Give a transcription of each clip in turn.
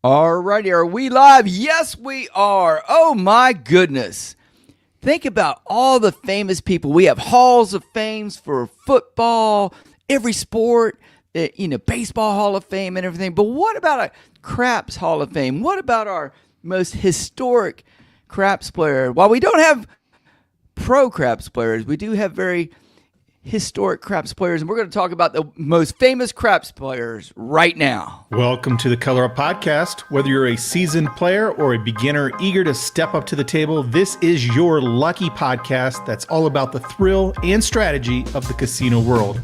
All righty, are we live? Yes, we are. Oh my goodness. Think about all the famous people. We have halls of fames for football, every sport, baseball hall of fame and everything. But what about a craps hall of fame? What about our most historic craps player? While we don't have pro craps players, we do have very historic craps players, and we're going to talk about the most famous craps players right now. Welcome to the Color Up Podcast. Whether you're a seasoned player or a beginner eager to step up to the table, this is your lucky podcast that's all about the thrill and strategy of the casino world.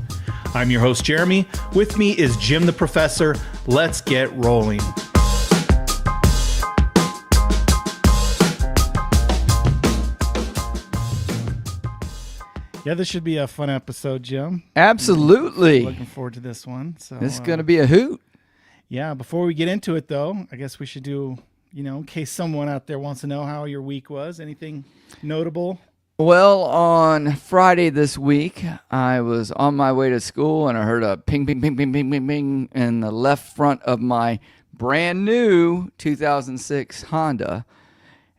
I'm your host, Jeremy. With me is Jim the Professor. Let's get rolling. Yeah, this should be a fun episode, Jim. Absolutely. Looking forward to this one. So this is going to be a hoot. Yeah, before we get into it, though, I guess we should do, in case someone out there wants to know how your week was, anything notable? Well, on Friday this week, I was on my way to school, and I heard a ping, ping, ping, ping, ping, ping, ping in the left front of my brand new 2006 Honda,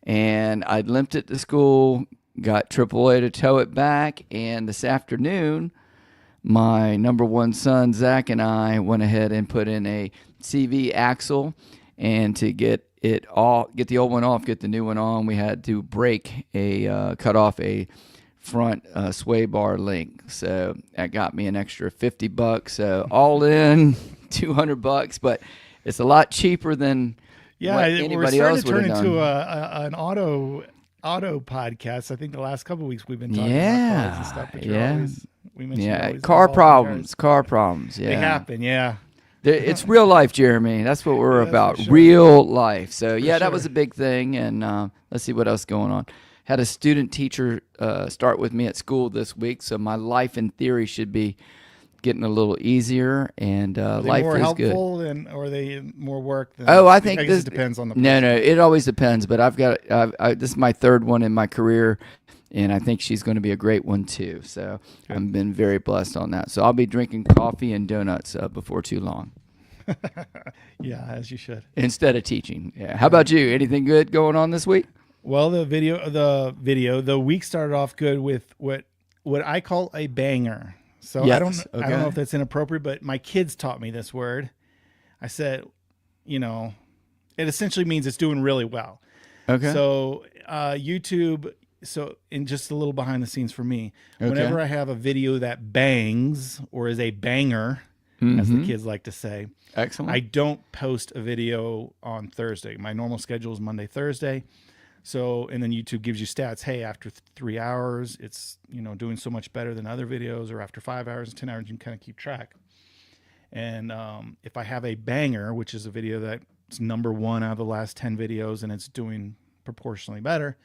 and I limped it to school, got AAA to tow it back, and this afternoon, my number one son, Zach, and I went ahead and put in a CV axle, and to get the old one off, get the new one on, we had to cut off a front sway bar link. So that got me an extra $50. So all in $200, but it's a lot cheaper than what anybody else would have done. We're starting to turn into an auto podcast. I think the last couple of weeks we've been talking about cars and stuff. But car problems. Yeah, they happen. Yeah. It's real life, Jeremy. That's what we're about. Sure. Real life. So, that That was a big thing. And let's see what else going on. Had a student teacher start with me at school this week. So my life in theory should be getting a little easier. And life more is helpful good. Or are they more work? I think this depends on the person. No, it always depends. But this is my third one in my career. And I think she's going to be a great one, too. So Good. I've been very blessed on that. So I'll be drinking coffee and donuts before too long. Yeah, as you should. Instead of teaching. Yeah. How about you? Anything good going on this week? Well, the week started off good with what I call a banger. So yes. I don't know if that's inappropriate, but my kids taught me this word. I said, it essentially means it's doing really well. Okay. So YouTube... So, in just a little behind the scenes for me, whenever I have a video that bangs or is a banger, as the kids like to say, excellent. I don't post a video on Thursday. My normal schedule is Monday, Thursday. So, and then YouTube gives you stats. Hey, after 3 hours, it's, doing so much better than other videos, or after 5 hours and 10 hours, you can kind of keep track. And if I have a banger, which is a video that's number one out of the last 10 videos and it's doing proportionally better,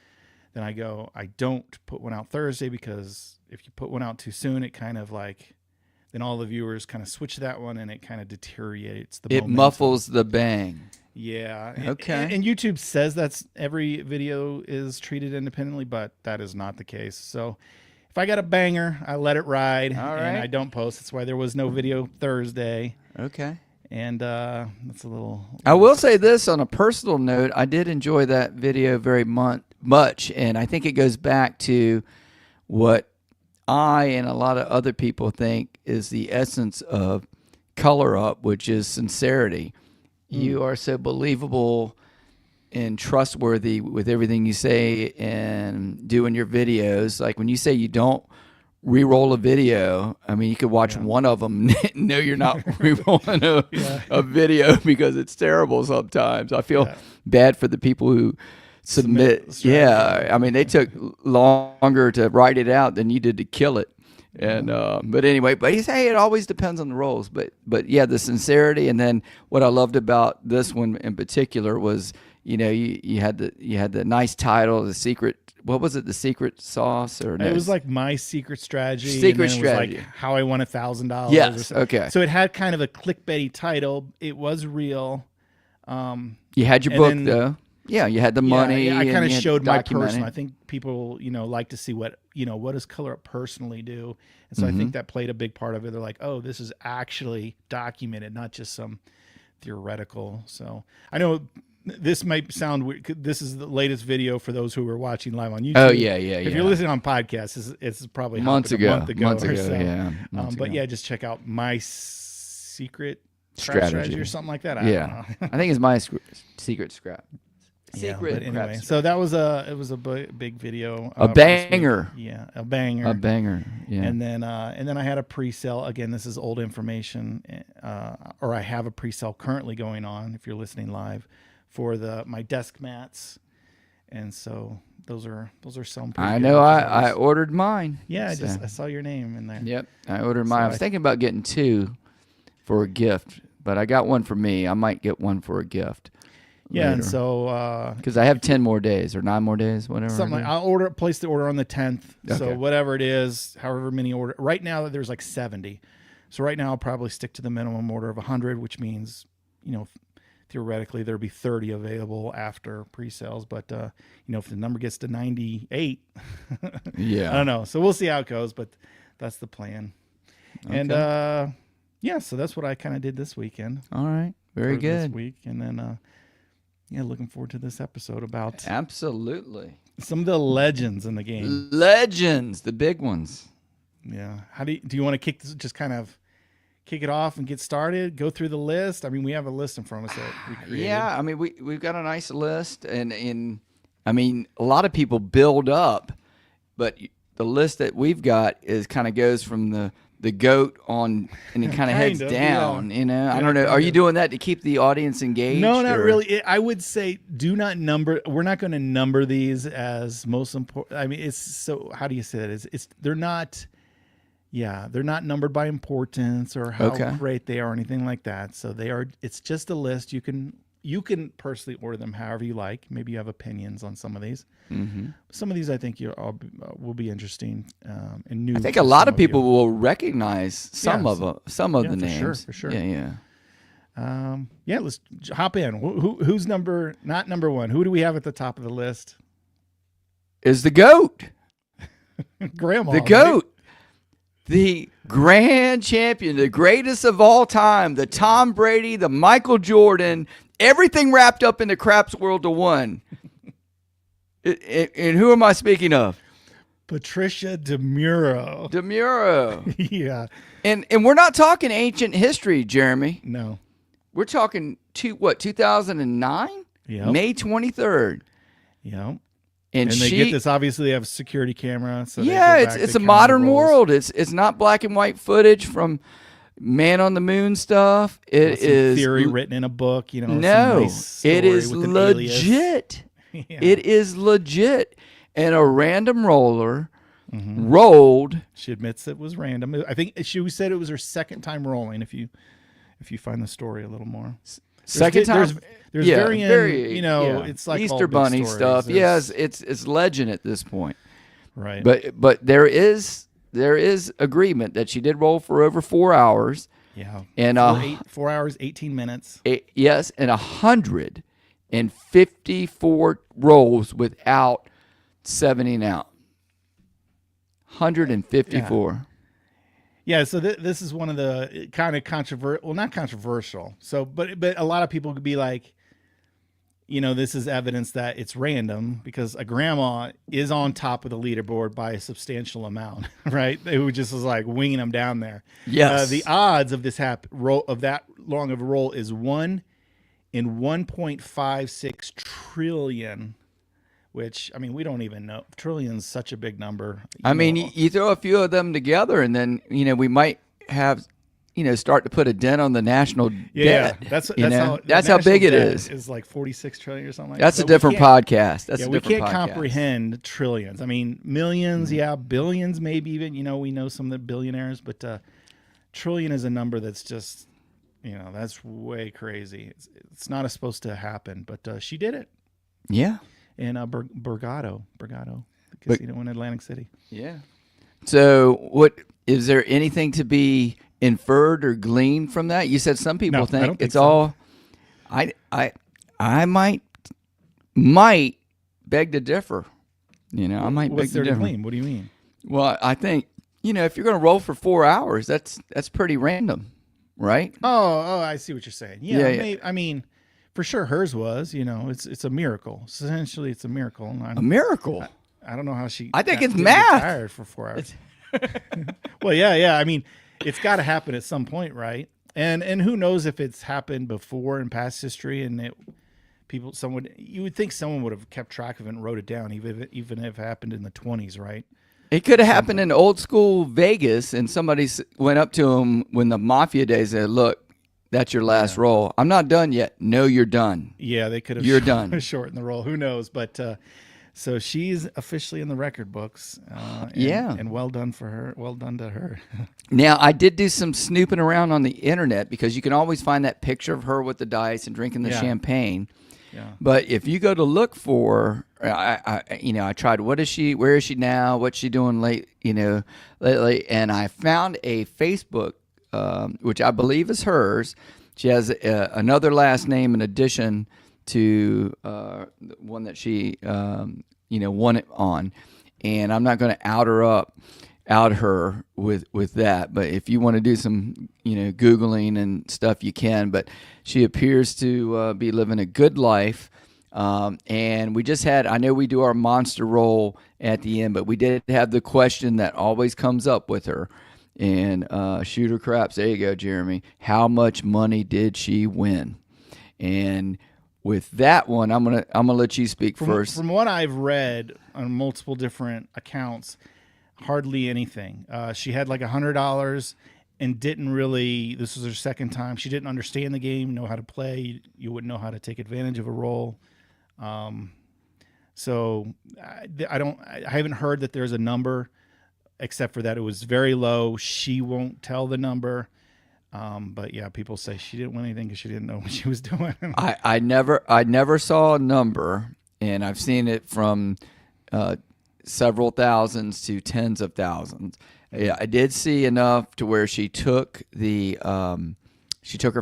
then I don't put one out Thursday, because if you put one out too soon, it kind of then all the viewers kind of switch to that one and it kind of deteriorates the momentum. It muffles the bang. Yeah. Okay. And YouTube says that's every video is treated independently, but that is not the case. So if I got a banger, I let it ride. All right. And I don't post. That's why there was no video Thursday. Okay. And that's a little... I will say this on a personal note. I did enjoy that video very much, and I think it goes back to what I and a lot of other people think is the essence of Color Up, which is sincerity. You are so believable and trustworthy with everything you say and do in your videos. Like when you say you don't re-roll a video, I mean, you could watch one of them and know you're not re-rolling a video because it's terrible sometimes. I feel bad for the people who submit. Yeah, I mean, they took longer to write it out than you did to kill it. And but anyway, but he's it always depends on the roles. But yeah, the sincerity. And then what I loved about this one in particular was, you had the nice title, The Secret. What was it? The Secret Sauce, or no? It was like My Secret Strategy. Secret and then Strategy. It was like How I Won $1,000. Yes. Okay. So it had kind of a clickbaity title. It was real. You had your book though. Yeah, you had the money. Yeah, I kind of showed my documenting. personal. I think people, like to see what does Color Up personally do, and so I think that played a big part of it. They're like, oh, this is actually documented, not just some theoretical. So I know this might sound weird. This is the latest video for those who are watching live on YouTube. Oh yeah, If you're listening on podcasts, it's probably months happened ago, a month ago months or ago, so. yeah. But yeah, just check out My Secret Strategy or something like that. I don't know. I think it's My Secret Scrap. Yeah, Secret but anyway, Crap so that was it was a big video. A for this week. banger. Yeah, a banger. A banger. Yeah. And then I had a pre-sale. Again, this is old information, or I have a pre-sale currently going on. If you're listening live, for my desk mats, and so those are selling. Pretty I good, know. which is I nice. ordered mine. Yeah, so. I saw your name in there. Yep, I ordered mine. I was I- thinking about getting 2 for a gift, but I got one for me. I might get one for a gift. Yeah, and so because I have 10 more days or 9 more days, whatever. something like I'll place the order on the 10th. So Okay. whatever it is, however many order. Right now there's like 70. So right now I'll probably stick to the minimum order of 100, which means, theoretically there'll be 30 available after pre-sales. But if the number gets to 98, Yeah. I don't know. So we'll see how it goes, but that's the plan. Okay. And yeah, so that's what I kind of did this weekend. All right. Very for This good. week, and then looking forward to this episode about Absolutely. some of the legends in the game. Legends, the big ones. Yeah. How do you want to kick it off and get started? Go through the list. I mean, we have a list in front of us that we created. Yeah, I mean we've got a nice list, and I mean a lot of people build up, but the list that we've got is kind of goes from the goat on, and it kind of heads down. yeah. I don't know. Are you doing that to keep the audience engaged? No, not or? really. I would say do not number. We're not going to number these as most important. I mean, it's so. How do you say that? They're not. Yeah, they're not numbered by importance or how great they are or anything like that. So they are. It's just a list. You can personally order them however you like. Maybe you have opinions on some of these. Mm-hmm. Some of these I think will be interesting and new. I think a lot of people will recognize some of the names. For sure. Yeah. Yeah, let's hop in. Who's not number one? Who do we have at the top of the list? Is the GOAT. Grandma. The GOAT. The grand champion, the greatest of all time, the Tom Brady, the Michael Jordan, everything wrapped up in the craps world of one. And who am I speaking of? Patricia DeMuro. DeMuro. Yeah. And we're not talking ancient history, Jeremy. No. We're talking 2009? Yep. May 23rd. Yeah. And they get this. Obviously, they have a security camera. So yeah, it's a modern world. It's not black and white footage from Man on the Moon stuff. It is theory written in a book. No, nice it is with an legit. Yeah. It is legit. And a random roller rolled. She admits it was random. I think she said it was her second time rolling. If you find the story a little more. Second time. There's it's like Easter all big Bunny stories. stuff. Yes, it's legend at this point. Right. But there is agreement that she did roll for over 4 hours. Yeah. And 4 hours, 18 minutes. Yes, and 154 rolls without 7ing out. 154. Yeah, so this is one of the kind of controversial. Well, not controversial. So, but a lot of people could be like, this is evidence that it's random because a grandma is on top of the leaderboard by a substantial amount, right? Who just was like winging them down there. Yes. The odds of this of that long of a roll is 1 in 1.56 trillion. Which, I mean, we don't even know. Trillion is such a big number. I mean, you throw a few of them together, and then we might have, start to put a dent on the national debt. Yeah, that's how big it is. It's like 46 trillion or something like that. That's a different podcast. We can't comprehend trillions. I mean, millions, billions, maybe even. We know some of the billionaires, but trillion is a number that's just, that's way crazy. It's not supposed to happen, but she did it. Yeah. In Borgata, the casino in Atlantic City. Yeah. So, what is there anything to be inferred or gleaned from that? You said some people think it's all. I might beg to differ. I might What's beg to differ. Glean? What do you mean? Well, I think if you're going to roll for 4 hours, that's pretty random. right? Oh, I see what you're saying. Yeah, Yeah, yeah. I mean, for sure hers was. It's a miracle. Essentially, it's a miracle. And A miracle. I don't know how she I think it's didn't math. get tired for 4 hours. Well, yeah. I mean, it's got to happen at some point, right? And who knows if it's happened before in past history, and you would think someone would have kept track of it and wrote it down, even if it happened in the 20s, right? It could have happened in old school Vegas, and somebody went up to him when the mafia days and said, "Look, that's your last roll. I'm not done yet." No, you're done. Yeah, they could have. You're done. Shortened the roll. Who knows? But so she's officially in the record books. And well done for her. Well done to her. Now, I did do some snooping around on the internet because you can always find that picture of her with the dice and drinking the Yeah. champagne. Yeah. But if you go to look for, I tried. What is she? Where is she now? What's she doing lately? And I found a Facebook, which I believe is hers. She has another last name in addition to the one that she, won it on. And I'm not going to out her with that. But if you want to do some, Googling and stuff, you can. But she appears to be living a good life. And we just had, I know we do our monster roll at the end, but we did have the question that always comes up with her. And shooter craps, there you go, Jeremy. How much money did she win? And with that one, I'm gonna let you speak first. From what I've read on multiple different accounts, hardly anything. She had like $100 and didn't really. This was her second time. She didn't understand the game, know how to play. You wouldn't know how to take advantage of a roll. So I haven't heard that there's a number, except for that it was very low. She won't tell the number. But yeah, people say she didn't win anything because she didn't know what she was doing. I never saw a number, and I've seen it from several thousands to tens of thousands. Yeah, I did see enough to where she took her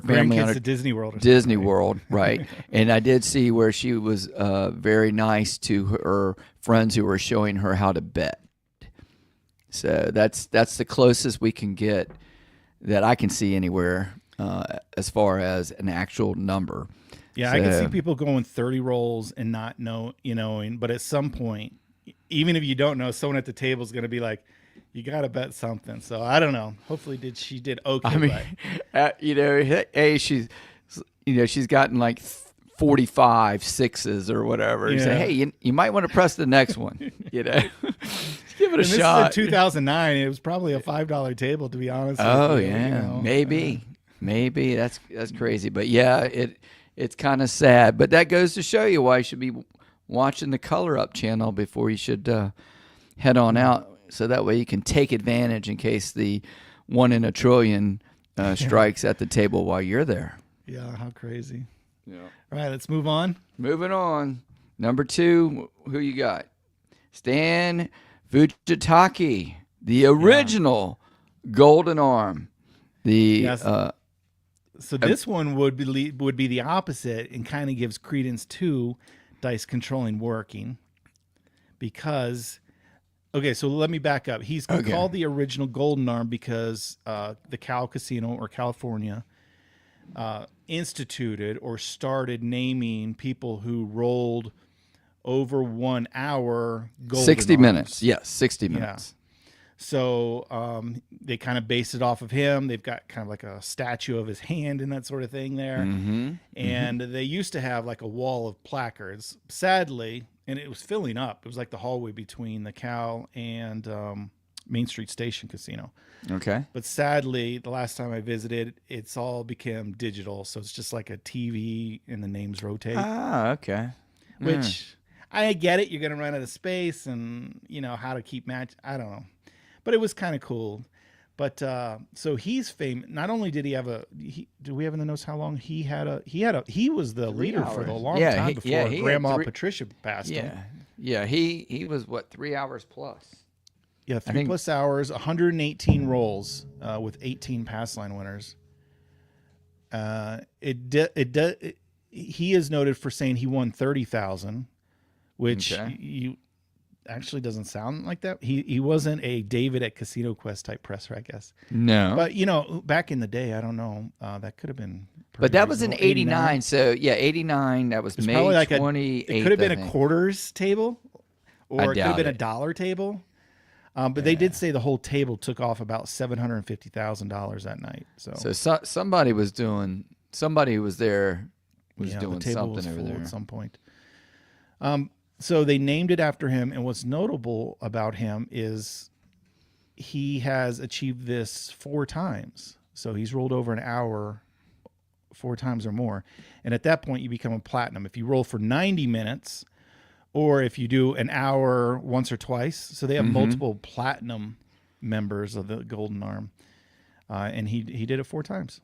family on to Disney World. Disney World, right? And I did see where she was very nice to her friends who were showing her how to bet. So that's the closest we can get that I can see anywhere as far as an actual number. Yeah, so, I can see people going 30 rolls and not knowing, but at some point, even if you don't know, someone at the table is going to be like, you got to bet something. So I don't know. Hopefully she did okay. I mean, hey, she's gotten like 45 sixes or whatever. You say, hey, you might want to press the next one, Give it a shot. This is in 2009. It was probably a $5 table, to be honest. Oh, yeah. Maybe. That's crazy. But yeah, it's kind of sad. But that goes to show you why you should be watching the Color Up channel before you should head on out. So that way you can take advantage in case the 1 in a trillion strikes at the table while you're there. Yeah, how crazy. Yeah. All right, let's move on. Moving on. Number 2, who you got? Stan Fujitaki, the original Golden Arm. So this one would be the opposite and kind of gives credence to dice controlling working because. Okay, so let me back up. He's called the original Golden Arm because the Cal Casino or California instituted or started naming people who rolled over 1 hour golden 60 arms. minutes. Yes, 60 minutes. Yeah. So they kind of based it off of him. They've got kind of like a statue of his hand and that sort of thing there. Mm-hmm. And they used to have like a wall of placards. Sadly, and it was filling up. It was like the hallway between the Cal and Main Street Station Casino. Okay. But sadly, the last time I visited, it's all become digital. So it's just like a TV and the names rotate. Ah, okay. Which I get it. You're going to run out of space and, how to keep match. I don't know. But it was kind of cool. But so he's famous. Not only did he have do we have in the notes how long he was the leader for a long time before Grandma Patricia passed him. Yeah. He was 3 hours plus. Yeah, 3 plus hours, 118 rolls with 18 pass line winners. He is noted for saying he won 30,000, which actually doesn't sound like that. He wasn't a David at Casino Quest type presser, I guess. No. But back in the day, I don't know. That could have been. But that was in reasonable. 89. So, yeah, 89. That was It's May probably like 28th. it could have been I a think. quarters table, or it could have doubt been a it. dollar table. But they did say the whole table took off about $750,000 that night. So Somebody was doing. Somebody who was there was the doing table something was over full there. at some point. So they named it after him, and what's notable about him is he has achieved this 4 times. So he's rolled over an hour 4 times or more, and at that point you become a platinum if you roll for 90 minutes, or if you do an hour once or twice. So they have multiple platinum members of the Golden Arm, and he did it 4 times.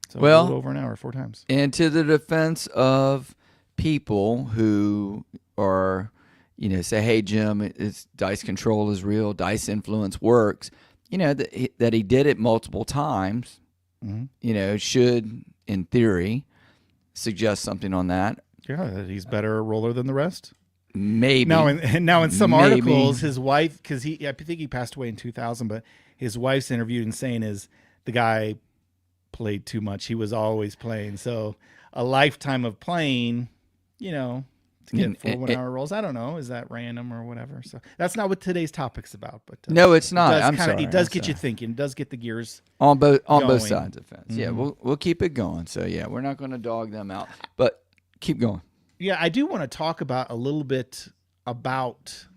So he rolled over an hour 4 times. And to the defense of people who are, say, hey, Jim, it's dice control is real, dice influence works, that he did it multiple times, should, in theory, suggest something on that. Yeah, that he's better a roller than the rest. Maybe. Now in some Maybe. articles, his wife, because I think he passed away in 2000, but his wife's interviewed and saying is the guy played too much. He was always playing. So a lifetime of playing, to get 4 1-hour rolls. I don't know. Is that random or whatever? So that's not what today's topic's about. But no, it's not. It does get you thinking. It does get the gears on both going. sides of the fence. Yeah, we'll keep it going. So yeah, we're not going to dog them out, but keep going. Yeah, I do want to talk about a little bit about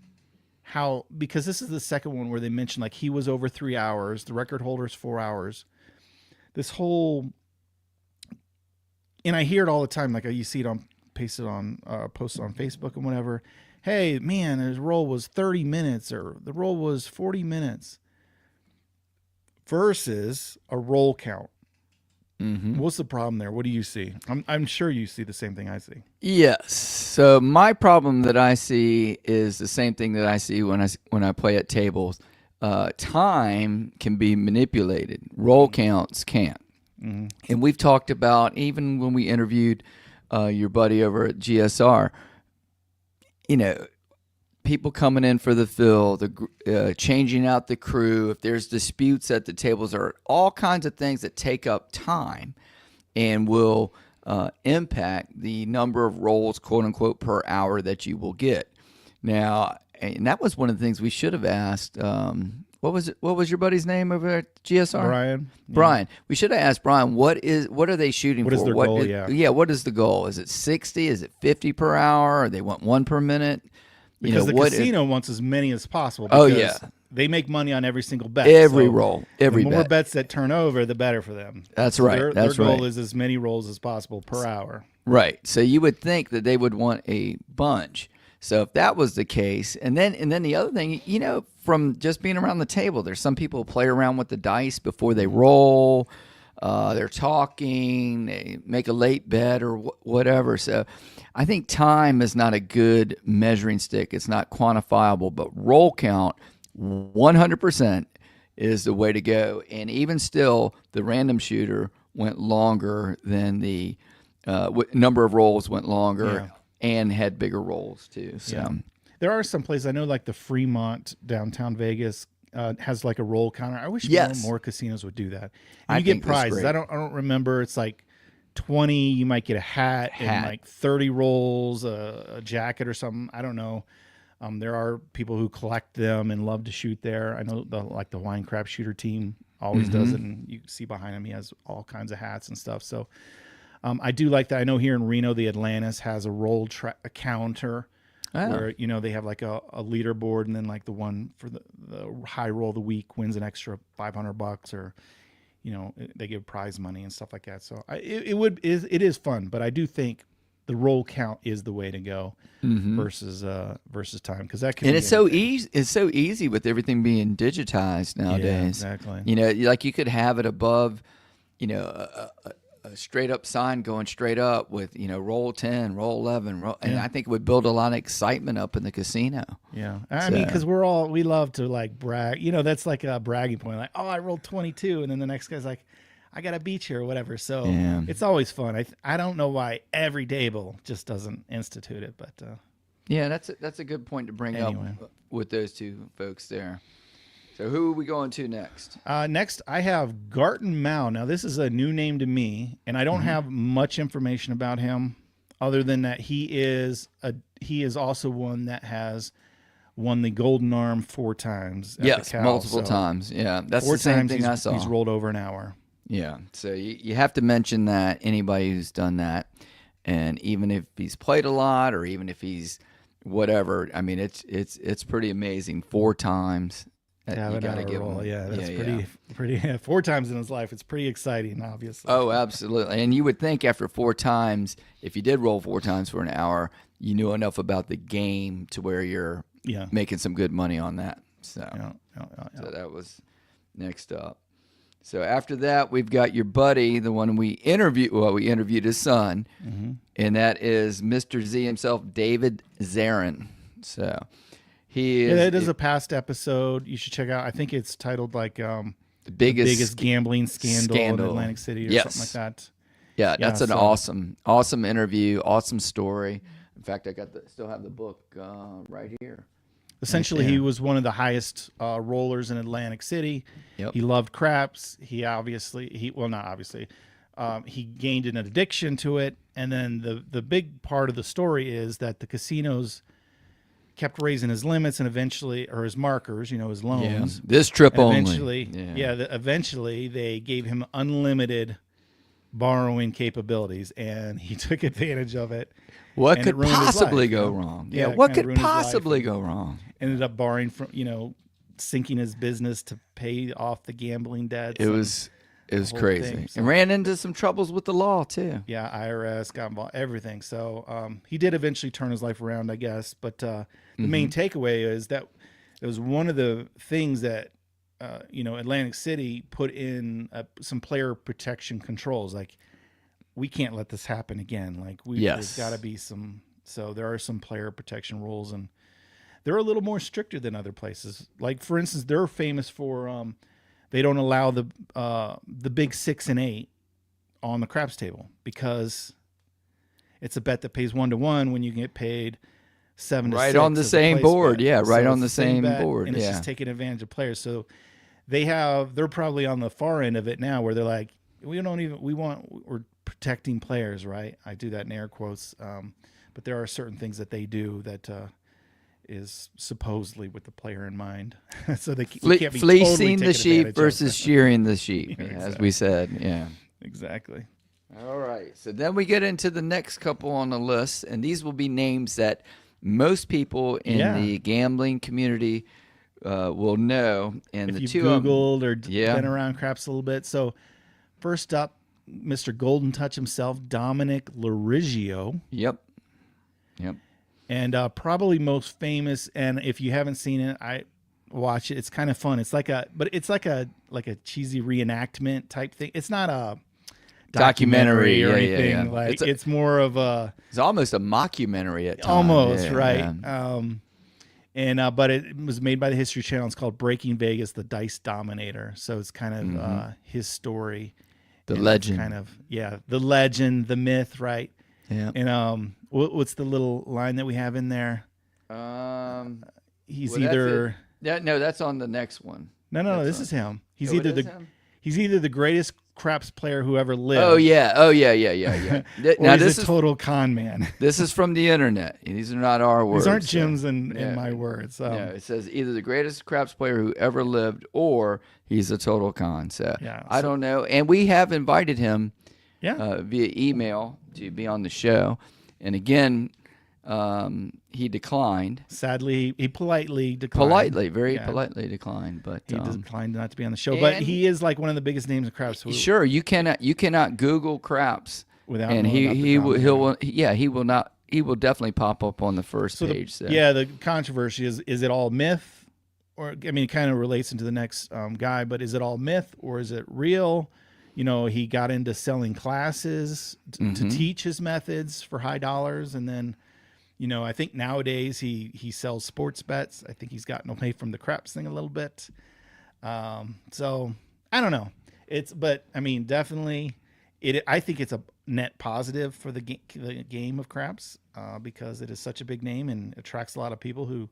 how, because this is the second one where they mentioned like he was over 3 hours, the record holder's 4 hours. This whole, and I hear it all the time, like you see it posted on Facebook and whatever. Hey, man, his roll was 30 minutes or the roll was 40 minutes versus a roll count. What's the problem there? What do you see? I'm sure you see the same thing I see. Yes. So my problem that I see is the same thing that I see when I play at tables. Time can be manipulated. Roll counts can't. And we've talked about, even when we interviewed your buddy over at GSR, people coming in for the fill, changing out the crew, if there's disputes at the tables, there are all kinds of things that take up time and will impact the number of rolls, quote unquote, per hour that you will get. Now, and that was one of the things we should have asked. What was your buddy's name over at GSR? Brian. Brian. We should have asked Brian, what are they shooting for? What is their goal? Yeah, what is the goal? Is it 60? Is it 50 per hour? Or they want 1 per minute? Because the casino wants as many as possible. Because they make money on every single bet. Every roll, every the more bet. bets that turn over, the better for them. That's right. Their goal is as many rolls as possible per hour. Right. So you would think that they would want a bunch. So if that was the case, and then the other thing, from just being around the table, there's some people who play around with the dice before they roll. They're talking, they make a late bet or whatever. So I think time is not a good measuring stick. It's not quantifiable, but roll count 100% is the way to go. And even still, the random shooter went longer than the number of rolls went longer and had bigger rolls too. So there are some places I know, like the Fremont downtown Vegas has like a roll counter. I wish more casinos would do that. And you get prizes. I don't remember. It's like 20. You might get a hat. And like 30 rolls, a jacket or something. I don't know. There are people who collect them and love to shoot there. I know the Wine Crab Shooter team always does it, and you see behind him he has all kinds of hats and stuff. So I do like that. I know here in Reno, the Atlantis has a roll counter. Where they have like a leaderboard, and then like the one for the high roll of the week wins an extra $500, or they give prize money and stuff like that. So it is fun, but I do think the roll count is the way to go versus time, because that can. And it's so easy. It's so easy with everything being digitized nowadays. Yeah, exactly. Like you could have it above, a straight up sign going straight up with roll 10, roll 11, and I think it would build a lot of excitement up in the casino. Yeah, I mean, because we love to like brag. That's like a bragging point. Like, oh, I rolled 22, and then the next guy's like, I got a beach here or whatever. So it's always fun. I don't know why every table just doesn't institute it, but Yeah, that's a good point to bring Anyway. up with those two folks there. So who are we going to next? Next, I have Garton Mao. Now, this is a new name to me, and I don't have much information about him other than that he is also one that has won the Golden Arm 4 times. At Yes, the Cal. multiple So, times. Yeah, that's 4 the same times thing I saw. he's rolled over an hour. Yeah, so you have to mention that anybody who's done that, and even if he's played a lot or even if he's whatever, I mean it's pretty amazing. 4 times. To have You an gotta hour give roll. him. Yeah, that's yeah. pretty 4 times in his life. It's pretty exciting, obviously. Oh, absolutely. And you would think after 4 times, if you did roll 4 times for an hour, you knew enough about the game to where you're Yeah. making some good money on that. So, Yeah. so that was next up. So after that, we've got your buddy, the one we interviewed. Well, we interviewed his son, and that is Mr. Z himself, David Zarin. So he is Yeah, that is a past episode. You should check out. I think it's titled like the biggest gambling scandal in Atlantic City or Yes. something like that. Yeah, that's an so- awesome interview, awesome story. In fact, I still have the book right here. Essentially, there. he was one of the highest rollers in Atlantic City. Yep. He loved craps. He gained an addiction to it. And then the big part of the story is that the casinos kept raising his limits and eventually, or his markers, his loans. This trip And only. eventually, eventually they gave him unlimited borrowing capabilities, and he took advantage of it. What and could it ruined his possibly life, go you know? wrong? Yeah, Yeah, it what kinda could ruined his life possibly and- go wrong? Ended up borrowing from, sinking his business to pay off the gambling debts. It was whole crazy, thing, so- and ran into some troubles with the law too. Yeah, IRS got involved, everything. So he did eventually turn his life around, I guess. But the main takeaway is that it was one of the things that Atlantic City put in some player protection controls. Like, we can't let this happen again. Like, there's got to be some. So there are some player protection rules, and they're a little more stricter than other places. Like, for instance, they're famous for they don't allow the big 6 and 8 on the craps table because it's a bet that pays 1-to-1 when you can get paid 7 to 6. Right on the as a same place board. bet. Yeah, right So on it's the same same bet, board. and it's Yeah. just taking advantage of players. So they're probably on the far end of it now, where they're like, we're protecting players, right? I do that in air quotes, but there are certain things that they do that is supposedly with the player in mind. So we can't be Fleecing totally the taking sheep advantage of versus it. shearing the sheep, as Exactly. we said. Yeah. Exactly. All right. So then we get into the next couple on the list, and these will be names that most people in Yeah. the gambling community will know. And If the you've two of them, Googled or Yeah. been around craps a little bit. So first up, Mr. Golden Touch himself, Dominic Larigio. Yep. And probably most famous, and if you haven't seen it, I watch it. It's kind of fun. It's like a cheesy reenactment type thing. It's not a documentary or Yeah, yeah, anything. yeah. Like it's more of a It's almost a mockumentary at times. almost Yeah, right. yeah. But it was made by the History Channel. It's called Breaking Vegas: The Dice Dominator. So it's kind of his story, The and it's legend. kind of the legend, the myth, right? Yeah. And what's the little line that we have in there? He's Well, that's either No, that's on the next one. no. That's This is him. He's Oh, it either is the him? he's either the greatest craps player who ever lived. Oh yeah. Or Now he's this a is total con man. this is from the internet. These are not our words. These aren't so- Jim's in yeah. my words. No, it says either the greatest craps player who ever lived, or he's a total con. So Yeah, I don't know. And we have invited him Yeah. via email to be on the show, and again, he declined. Sadly, he politely declined. Very Yeah. politely declined. But He declined not to be on the show, but and- he is like one of the biggest names in craps. So sure, you cannot Google craps, without and knowing about the he will con he man. will yeah he will not he will definitely pop up on the first So page. the controversy is it all myth, or I mean, it kind of relates into the next guy, but is it all myth or is it real? He got into selling classes to teach his methods for high dollars, and then, I think nowadays he sells sports bets. I think he's gotten away from the craps thing a little bit. So I don't know. But I mean, definitely, I think it's a net positive for the game of craps because it is such a big name and attracts a lot of people who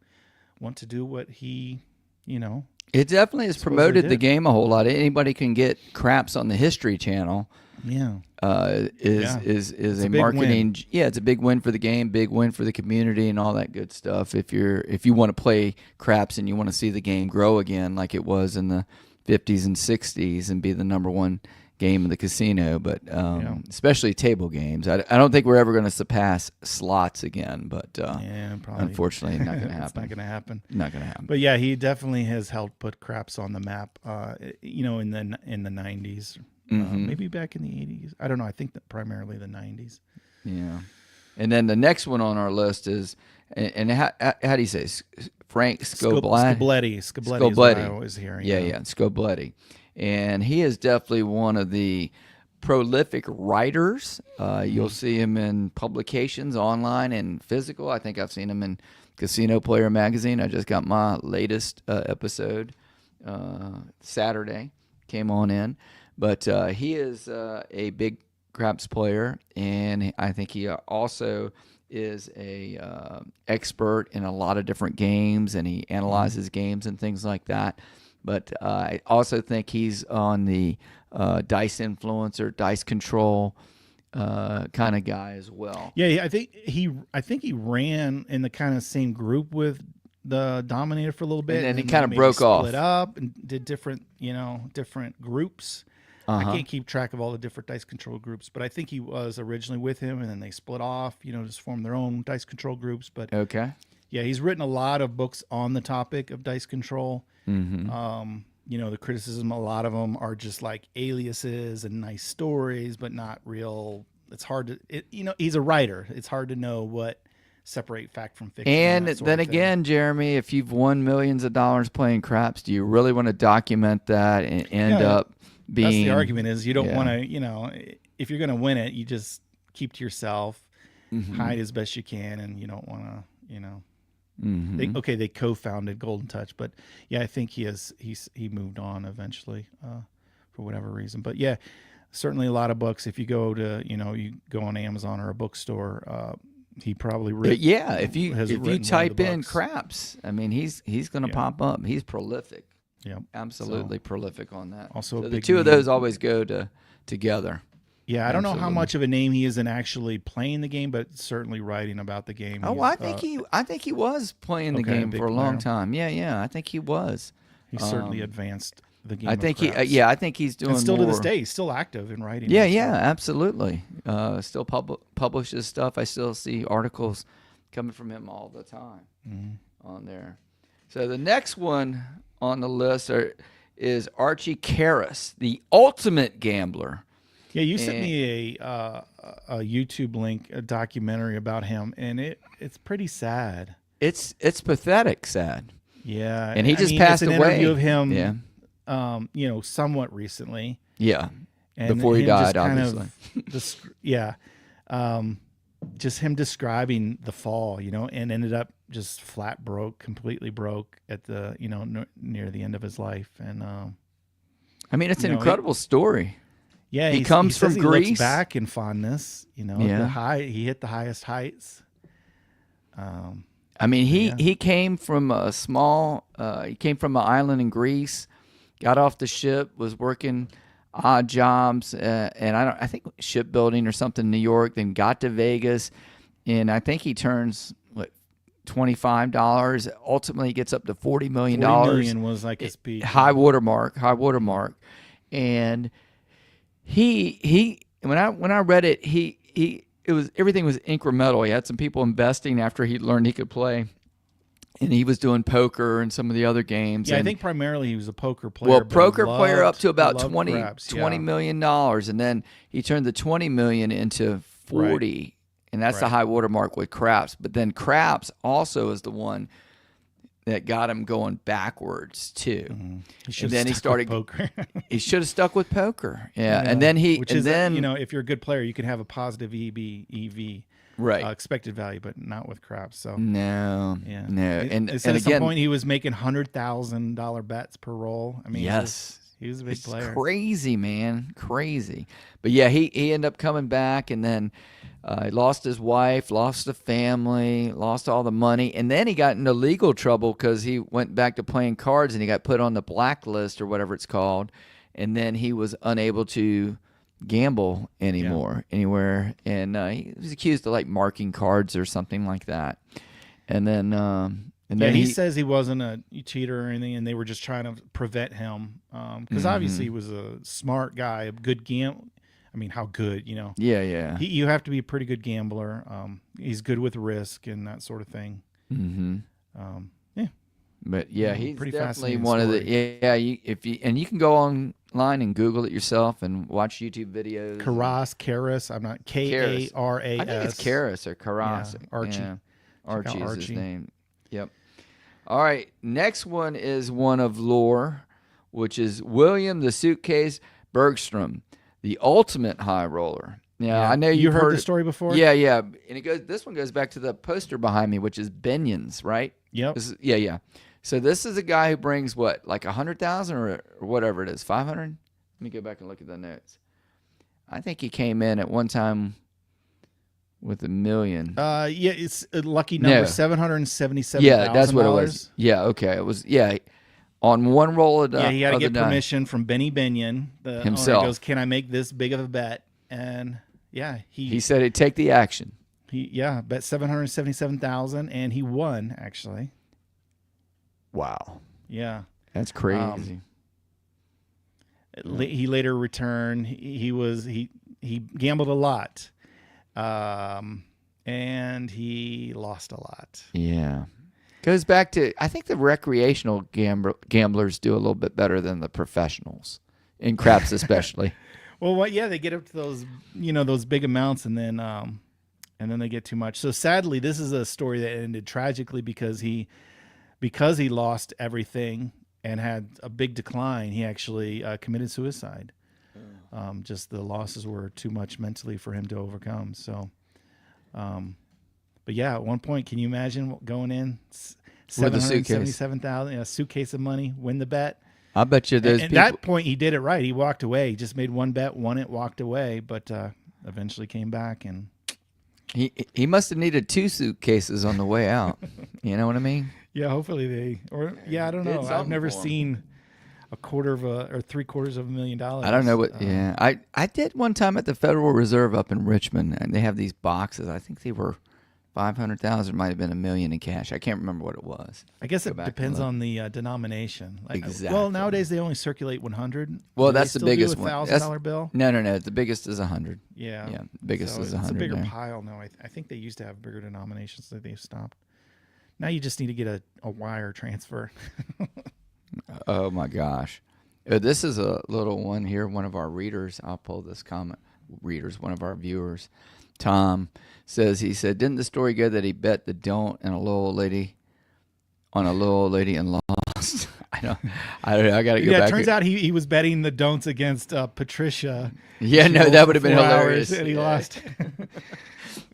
want to do what he, you know, It definitely has supposedly promoted the did. game a whole lot. Anybody can get craps on the History Channel. Yeah. Is a a big marketing. Yeah, it's a big win for the game, big win for the community, and all that good stuff. If you want to play craps and you want to see the game grow again, like it was in the 50s and 60s, and be the number one game in the casino, but especially table games. I don't think we're ever going to surpass slots again, but Yeah, probably. unfortunately, not going to It's happen. not going to happen. Not going to happen. But yeah, he definitely has helped put craps on the map. You know, in the 90s, maybe back in the 80s. I don't know. I think that primarily the 90s. Yeah. And then the next one on our list is, and how do you say, Frank Scobletti? Scobletti is what I was hearing. Yeah, Scobletti. And he is definitely one of the prolific writers. You'll see him in publications, online and physical. I think I've seen him in Casino Player Magazine. I just got my latest episode Saturday, came on in. But he is a big craps player, and I think he also is a expert in a lot of different games, and he analyzes games and things like that. But I also think he's on the dice influencer, dice control kind of guy as well. Yeah, I think he ran in the kind of same group with the Dominator for a little bit, And then he maybe kind of broke off. split up and did different groups. I can't keep track of all the different dice control groups, but I think he was originally with him, and then they split off. Just formed their own dice control groups. But Okay. yeah, he's written a lot of books on the topic of dice control. The criticism, a lot of them are just like aliases and nice stories, but not real. It's hard to, he's a writer. It's hard to know what separate fact from fiction. And that sort then of thing. again, Jeremy, if you've won millions of dollars playing craps, do you really want to document that and end up being? That's the argument is you don't Yeah. want to, if you're going to win it, you just keep to yourself, hide as best you can. And you don't want to, they co-founded Golden Touch, but yeah, I think he moved on eventually for whatever reason. But yeah, certainly a lot of books. If you go to you go on Amazon or a bookstore, he probably if you written one of the type in books. craps, I mean he's going to pop up. He's prolific, Yeah, absolutely prolific on that. Also a so the big two of name. those always go together. Yeah, I don't know how Absolutely. much of a name he is in actually playing the game, but certainly writing about the game. Oh, I think he was playing the okay, game big for a long player. time. Yeah, I think he was. He certainly advanced the game. I of think craps. I think he's doing and still more. to this day, he's still active in writing. Yeah, and yeah, stuff. absolutely. Still publishes stuff. I still see articles coming from him all the time on there. So the next one on the list is Archie Karras, the ultimate gambler. Yeah, you sent me a YouTube link, a documentary about him, and it's pretty sad. It's pathetic, sad. Yeah, And he I just mean, passed it's an away. interview of him, Yeah. somewhat recently. Yeah, And before he him died, just kind obviously. Just him describing the fall, and ended up just flat broke, completely broke at the, near the end of his life. And I mean, it's an You know, incredible story. yeah, He comes says from he looks Greece. back in fondness, Yeah. he hit the highest heights. I mean, Yeah. he came from a small. He came from an island in Greece. Got off the ship, was working odd jobs, and I think shipbuilding or something in New York. Then got to Vegas, and I think he turns $25. Ultimately, gets up to $40 million. $40 million was like his peak. High watermark, and he when I read it, everything was incremental. He had some people investing after he learned he could play, and he was doing poker and some of the other games. Yeah, I and, think primarily he was a poker player. well, but he poker player up loved- to about loved 20 craps, $20 million dollars, and then he turned the 20 million into 40, and that's the Right. high watermark with craps. But then craps also is the one that got him going backwards too. He should then he have stuck with started- poker. He should have stuck with poker. Yeah, and then if you're a good player, you can have a positive EV, right. expected value, but not with craps. So No, yeah, no, It and said at some again, point he was making $100,000 bets per roll. I mean, yes, He was a big It's player. crazy, man, crazy. But yeah, he ended up coming back, and then he lost his wife, lost the family, lost all the money, and then he got into legal trouble because he went back to playing cards and he got put on the blacklist or whatever it's called, and then he was unable to gamble anywhere, and he was accused of like marking cards or something like that, and then he says he wasn't a cheater or anything, and they were just trying to prevent him because obviously he was a smart guy, a good I mean, how good, you know? Yeah. You have to be a pretty good gambler. He's good with risk and that sort of thing. Mm-hmm. Yeah. But yeah, he's pretty definitely fascinating one of the story. you can go online and Google it yourself and watch YouTube videos. Karas. I'm not Karas. I think it's Karas or Karas. Yeah, Archie. Yeah. Archie is Archie. his name. Yep. All right. Next one is one of lore, which is William the Suitcase Bergstrom, the ultimate high roller. Now, I know you you've heard the story before. Yeah. And this one goes back to the poster behind me, which is Binions, right? Yep. Yeah. So this is a guy who brings what, like 100,000 or whatever it is, 500? Let me go back and look at the notes. I think he came in at one time with $1 million. Yeah, it's a lucky number, No. $777,000. Yeah, that's what it was. Yeah, okay. It was on one roll of the Yeah, he had to get die. permission from Benny Binion. The Himself. owner goes, "Can I make this big of a bet?" And yeah, He said he'd take the action. he bet $777,000, and he won actually. Wow. Yeah. That's crazy. He later returned. He gambled a lot, and he lost a lot. Yeah. Goes back to, I think the recreational gamblers do a little bit better than the professionals, in craps especially. Well, they get up to those, those big amounts, and then they get too much. So sadly, this is a story that ended tragically because he lost everything and had a big decline. He actually committed suicide. Just the losses were too much mentally for him to overcome. So, but yeah, at one point, can you imagine going in With a suitcase. $777,000, a suitcase of money, win the bet? I bet you those At people. that point, he did it right. He walked away. He just made one bet, won it, walked away, but eventually came back and. He must have needed 2 suitcases on the way out. You know what I mean? Yeah, hopefully I don't know. I've never seen a quarter of or $750,000. I don't know what. I did one time at the Federal Reserve up in Richmond, and they have these boxes. I think they were 500,000. Might have been $1 million in cash. I can't remember what it was. I guess it depends on the denomination. Exactly. Well, nowadays they only circulate 100. Well, Do they that's the still do biggest a one. $1,000 bill. No. The biggest is 100. Yeah. Yeah. The biggest So is it's 100. a bigger there. pile now. I think they used to have bigger denominations that they've stopped. Now you just need to get a wire transfer. Oh my gosh. This is a little one here. One of our readers, I'll pull this comment. One of our viewers, Tom, he said, didn't the story go that he bet the don't and a little old lady and lost? I got to go back. Yeah, it turns out he was betting the don'ts against Patricia. Yeah, no, that would have been hilarious. And he lost.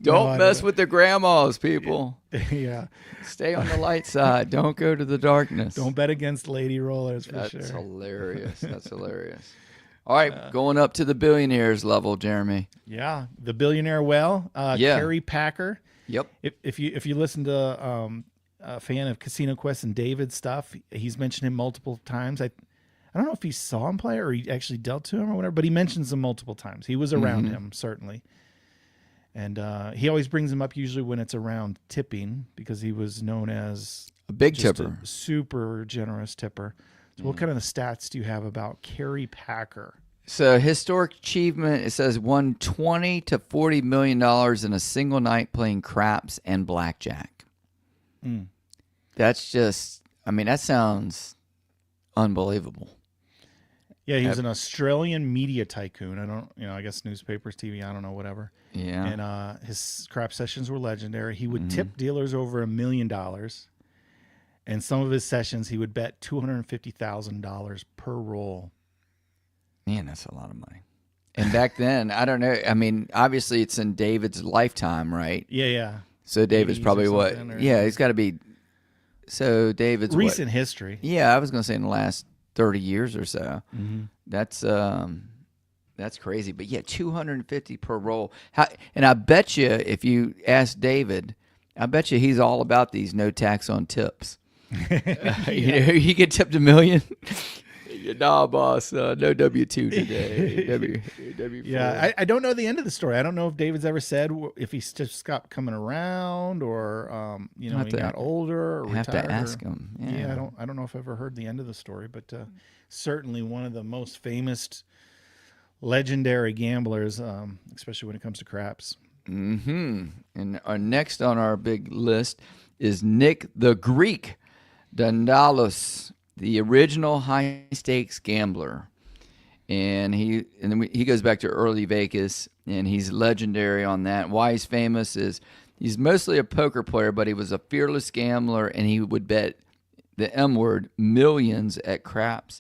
Don't mess with the grandmas, people. Yeah. Stay on the light side. Don't go to the darkness. Don't bet against lady rollers for sure. That's hilarious. That's hilarious. All right, going up to the billionaires level, Jeremy. Yeah, the billionaire Kerry Packer. Yep. If you listen to a fan of Casino Quest and David's stuff, he's mentioned him multiple times. I don't know if he saw him play or he actually dealt to him or whatever, but he mentions him multiple times. He was around him, certainly. And he always brings him up usually when it's around tipping because he was known as a big just tipper, a super generous tipper. So what kind of stats do you have about Kerry Packer? So historic achievement, it says won $20 to $40 million in a single night playing craps and blackjack. That's just, that sounds unbelievable. Yeah, he was an Australian media tycoon. I guess newspapers, TV, I don't know, whatever. Yeah. And his crap sessions were legendary. He would tip dealers over $1 million. And some of his sessions, he would bet $250,000 per roll. Man, that's a lot of money. And back then, I don't know. Obviously, it's in David's lifetime, right? Yeah. So David's 80s probably or what? something, or- Yeah, he's got to be. So David's Recent history. Yeah, I was going to say in the last 30 years or so. Mm-hmm. That's crazy. But yeah, 250 per roll. And I bet you, if you ask David, I bet you he's all about these no tax on tips. You know, he get tipped $1 million. Nah, boss, no W-2 today. W-4. Yeah, I don't know the end of the story. I don't know if David's ever said if he's just stopped coming around or you know, he got older or have retired. To ask him. Yeah, I don't know if I've ever heard the end of the story, but certainly one of the most famous, legendary gamblers, especially when it comes to craps. Mm-hmm. And our next on our big list is Nick the Greek Dandalos, the original high stakes gambler. And he goes back to early Vegas, and he's legendary on that. Why he's famous is he's mostly a poker player, but he was a fearless gambler, and he would bet the M word millions at craps.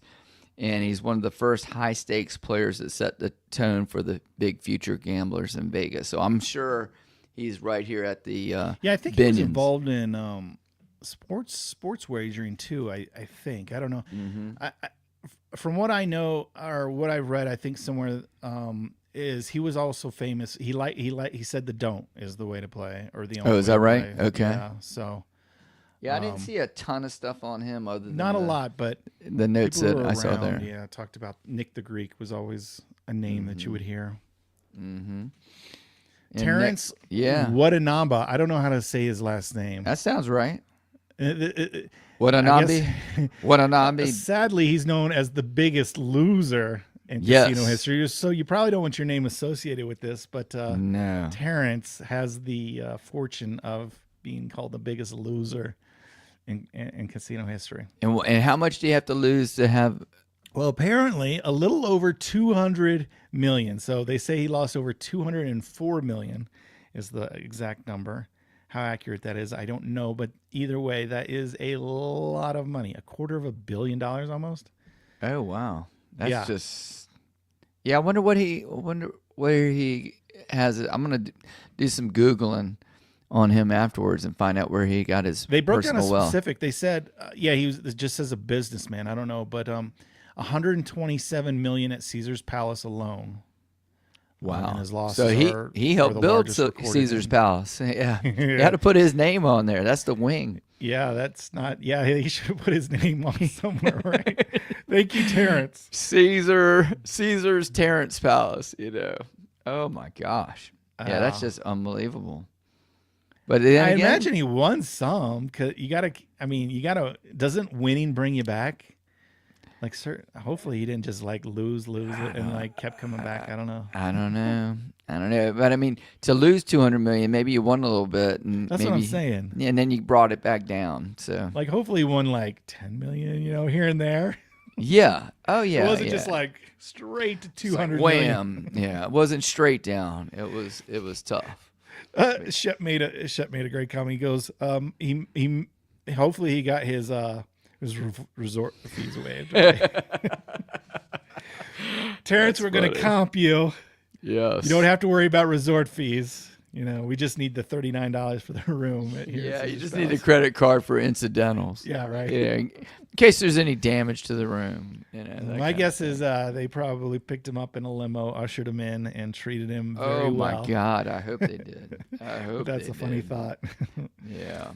And he's one of the first high stakes players that set the tone for the big future gamblers in Vegas. So I'm sure he's right here at the yeah. I think he was involved in sports wagering too. I think, I don't know. Mm-hmm. From what I know or what I've read, I think somewhere is he was also famous. He said the don't is the way to play, or the only is that way to right? play. Okay. Yeah, so yeah, I didn't see a ton of stuff on him other than not a lot, but the notes people that who were I saw around, there. Yeah, talked about Nick the Greek was always a name that you would hear. Mm-hmm. Terrence Watanamba. I don't know how to say his last name. That sounds right. Watanabe. Watanabe. Sadly, he's known as the biggest loser in casino history. So you probably don't want your name associated with this, but no. Terrence has the fortune of being called the biggest loser in casino history. And how much do you have to lose to have? Well, apparently a little over 200 million. So they say he lost over 204 million is the exact number. How accurate that is, I don't know. But either way, that is a lot of money. $250 million almost. Oh, wow. That's just... Yeah, I wonder where he has it. I'm going to do some Googling on him afterwards and find out where he got his They broke down a personal wealth. specific. They said, he was just as a businessman. I don't know, but 127 million at Caesar's Palace alone. Wow. And his losses so he helped build Caesar's Palace. Yeah. You got to put his name on there. That's the wing. Yeah, that's not. Yeah, he should put his name on somewhere, right? Thank you, Terrence. Caesar's Terrence Palace, you know. Oh my gosh. Yeah, that's just unbelievable. But then I again, imagine he won some. Cause you gotta. Doesn't winning bring you back? Like, hopefully he didn't just like lose it and like kept coming back. I don't know. I don't know. But I mean, to lose 200 million, maybe you won a little bit, and that's maybe, what I'm saying. Yeah, and then you brought it back down. So like, hopefully he won like 10 million, here and there. Yeah. Oh yeah. It wasn't just like straight to 200 like, million. Wham. Yeah. It wasn't straight down. It was tough. Shep made a great comment. He goes, he hopefully he got his resort fees waived. Terrence, we're going to comp you. Yes. You don't have to worry about resort fees. We just need the $39 for the room. Yeah, you just need a credit card for incidentals. Yeah, right. Yeah, in case there's any damage to the room. My guess is they probably picked him up in a limo, ushered him in, and treated him very well. Oh my God, I hope they did. I hope that's a funny thought. Yeah.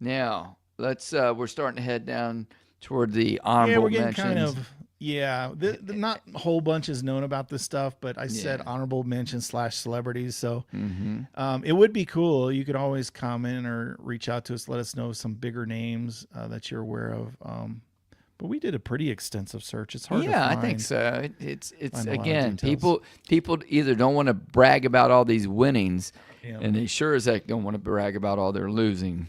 Now let's. We're starting to head down toward the honorable mentions. Kind of. Yeah, not a whole bunch is known about this stuff, but I said honorable mentions / celebrities. So it would be cool. You could always comment or reach out to us. Let us know some bigger names that you're aware of. But we did a pretty extensive search. It's hard to find. I think so. It's again, people either don't want to brag about all these winnings, and they sure as heck don't want to brag about all their losing.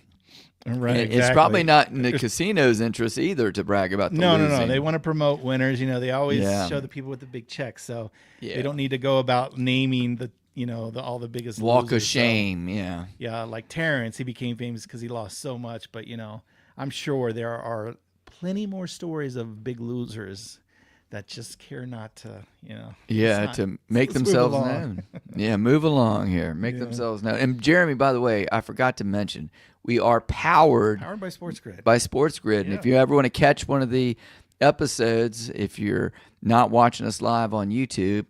Right, exactly. It's probably not in the casino's interest either to brag about the losing. No. They want to promote winners. They always show the people with the big checks, so they don't need to go about naming the all the biggest walk losers. of shame. Like Terrence, he became famous because he lost so much. But I'm sure there are plenty more stories of big losers that just care not to to make themselves known. Move along here, make themselves known. And Jeremy, by the way, I forgot to mention, we are powered by SportsGrid. And if you ever want to catch one of the episodes, if you're not watching us live on YouTube,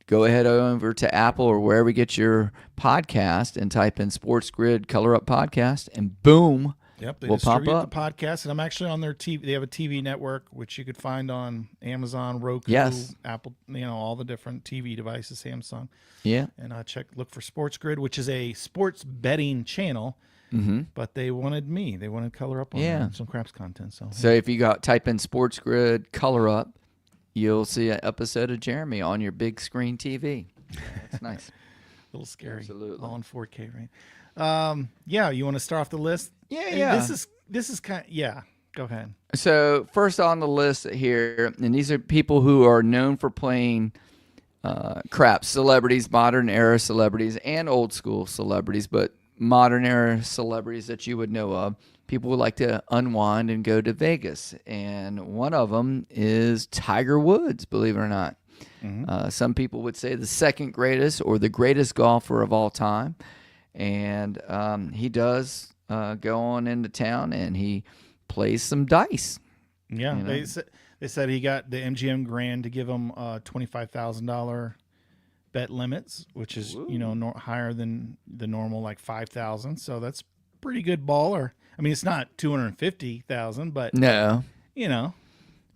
go ahead over to Apple or wherever you get your podcast and type in Sports Grid Color Up Podcast, and boom, Yep, they will pop distribute up. the podcast, and I'm actually on their TV. They have a TV network which you could find on Amazon, Roku, Yes. Apple, all the different TV devices, Samsung. Yeah. And look for Sports Grid, which is a sports betting channel. Mm-hmm. But they wanted me. They wanted Color Up on there, some craps content. So if you type in Sports Grid Color Up, you'll see an episode of Jeremy on your big screen TV. That's nice. A little scary. Absolutely. All in 4K, right? Yeah, you want to start off the list? Yeah. This is kind of, yeah. Go ahead. So first on the list here, and these are people who are known for playing craps, celebrities, modern era celebrities, and old school celebrities, but modern era celebrities that you would know of. People would like to unwind and go to Vegas, and one of them is Tiger Woods, believe it or not. Mm-hmm. Some people would say the second greatest or the greatest golfer of all time. And he does go on into town and he plays some dice. Yeah, they said he got the MGM Grand to give him $25,000 bet limits, which is higher than the normal like 5,000. So that's pretty good baller. I mean, it's not 250,000, but no,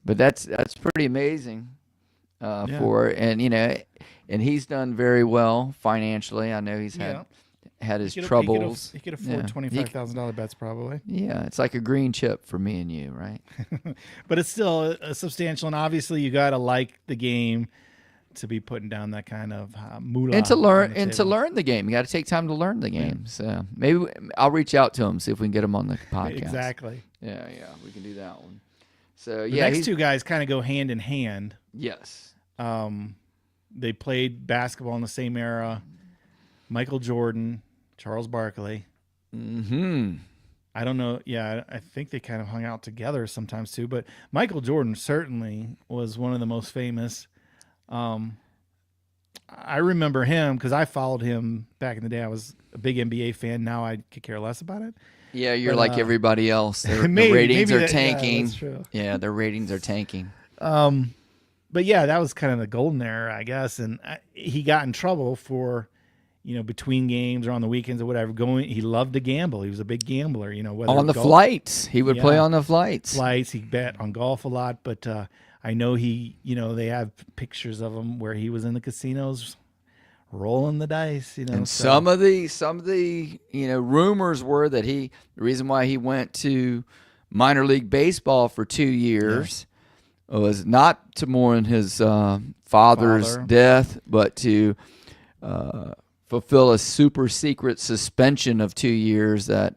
but that's pretty amazing for, and and he's done very well financially. I know he's had his troubles. He could afford $25,000 bets probably. Yeah, it's like a green chip for me and you, right? But it's still a substantial, and obviously you got to like the game to be putting down that kind of moolah. And to learn the game. You got to take time to learn the game. Yeah. So maybe I'll reach out to him, see if we can get him on the podcast. Exactly. Yeah, we can do that one. So the next two guys kind of go hand in hand. Yes. They played basketball in the same era. Michael Jordan, Charles Barkley. Mm-hmm. I don't know. Yeah, I think they kind of hung out together sometimes too. But Michael Jordan certainly was one of the most famous. I remember him because I followed him back in the day. I was a big NBA fan. Now I could care less about it. Yeah, you're like everybody else. The ratings are tanking. Yeah, that's true. Yeah, their ratings are tanking. But yeah, that was kind of the golden era, I guess. And he got in trouble for, between games or on the weekends or whatever. He loved to gamble. He was a big gambler. Whether on the flights, he would play on the flights. He bet on golf a lot, but. I know they have pictures of him where he was in the casinos rolling the dice, And some of the rumors were that the reason why he went to minor league baseball for 2 years was not to mourn his father's death, but to fulfill a super secret suspension of 2 years that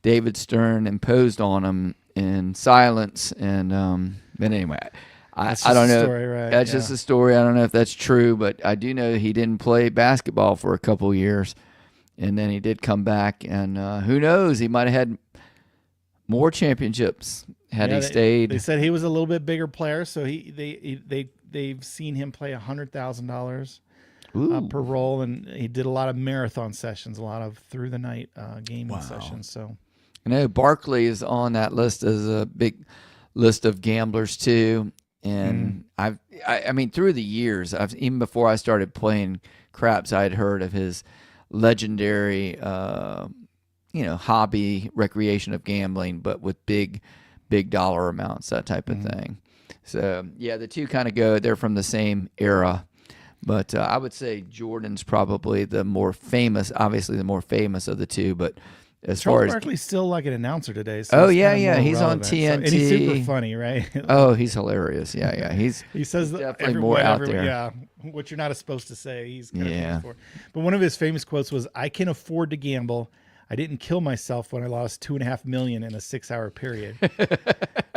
David Stern imposed on him in silence. And but anyway. I don't know. Story, right? That's just a story. I don't know if that's true, but I do know he didn't play basketball for a couple years, and then he did come back. And who knows? He might have had more championships had he stayed. They said he was a little bit bigger player, so they've seen him play $100,000 per roll, and he did a lot of marathon sessions, a lot of through the night gaming sessions. So I know Barkley is on that list as a big list of gamblers too. And I mean, through the years, even before I started playing craps, I had heard of his legendary, hobby recreation of gambling, but with big dollar amounts, that type of thing. So yeah, the two kind of they're from the same era, but I would say Jordan's probably the more famous, obviously the more famous of the two, but as Charles far as Barkley's still like an announcer today. So he's on TNT, and he's super funny, right? Oh, he's hilarious. Yeah, he says definitely more out there. Yeah, what you're not supposed to say. He's kind of famous for. But one of his famous quotes was, "I can afford to gamble. I didn't kill myself when I lost $2.5 million in a 6-hour period."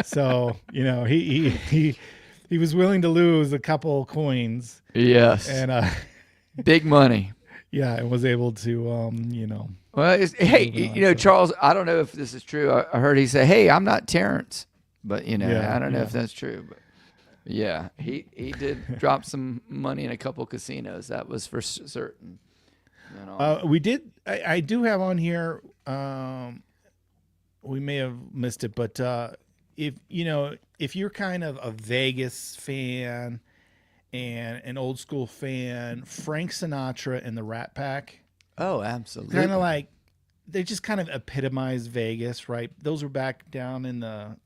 So he was willing to lose a couple coins. Yes, and big money. Yeah, and was able to Well, Charles, I don't know if this is true. I heard he say, "Hey, I'm not Terrence," but I don't know if that's true. But yeah, he did drop some money in a couple casinos. That was for certain. We did. I do have on here. We may have missed it, but if you're kind of a Vegas fan and an old school fan, Frank Sinatra and the Rat Pack, Oh, absolutely. kind of like they just kind of epitomize Vegas, right? Those were back down in the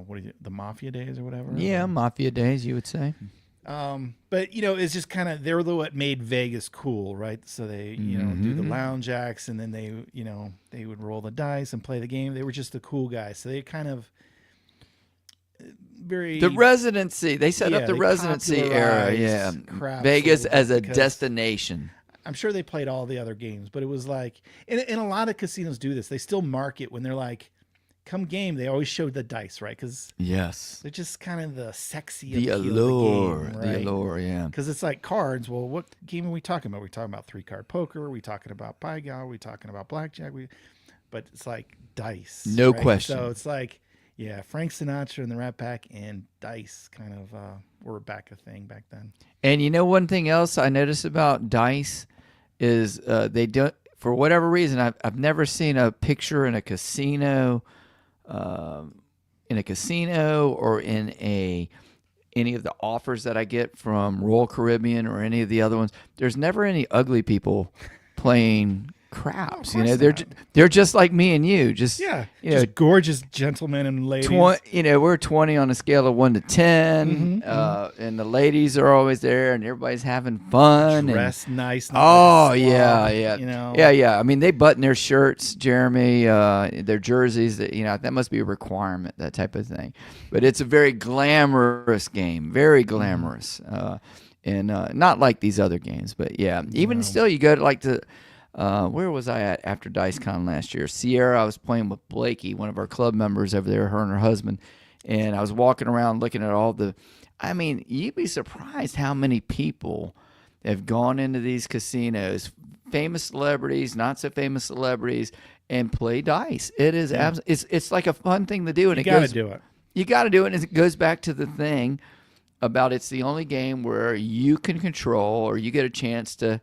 what is it, the mafia days or whatever. Yeah, mafia days, you would say. But it's just kind of they're the what made Vegas cool, right? So they do the lounge acts, and then they would roll the dice and play the game. They were just the cool guys. So they kind of very The residency. They set up the they residency era. popularized Yeah. craps Vegas little bit as a because destination. I'm sure they played all the other games, but it was like, and a lot of casinos do this. They still market when they're like, come game. They always showed the dice, right? Because Yes. they're just kind of the sexy The appeal allure. of the game, The right? allure, yeah. Because it's like cards. Well, what game are we talking about? Are we talking about 3-card poker? Are we talking about Pai-Gow? Are we talking about blackjack? But it's like dice. No right? question. So it's like, yeah, Frank Sinatra and the Rat Pack and dice kind of were back a thing back then. And one thing else I noticed about dice is they don't, for whatever reason, I've never seen a picture in a casino, or in any of the offers that I get from Royal Caribbean or any of the other ones. There's never any ugly people playing craps. course They're not. they're just like me and you. Just Just gorgeous gentlemen and ladies. We're 20 on a scale of 1 to 10, Mm-hmm, and the ladies are always there, and everybody's having fun. Dressed nice. Not Oh like a yeah, slob, yeah, yeah. I mean, they button their shirts, Jeremy, their jerseys. That must be a requirement, that type of thing. But it's a very glamorous game, very glamorous, and not like these other games. But yeah, even still, you go to like the. Where was I at after DiceCon last year? Sierra, I was playing with Blakey, one of our club members over there, her and her husband, and I was walking around looking at all the. I mean, you'd be surprised how many people have gone into these casinos, famous celebrities, not so famous celebrities, and play dice. It is it's like a fun thing to do, and You it got to goes. do it. You got to do it, and it goes back to the thing about it's the only game where you can control or you get a chance to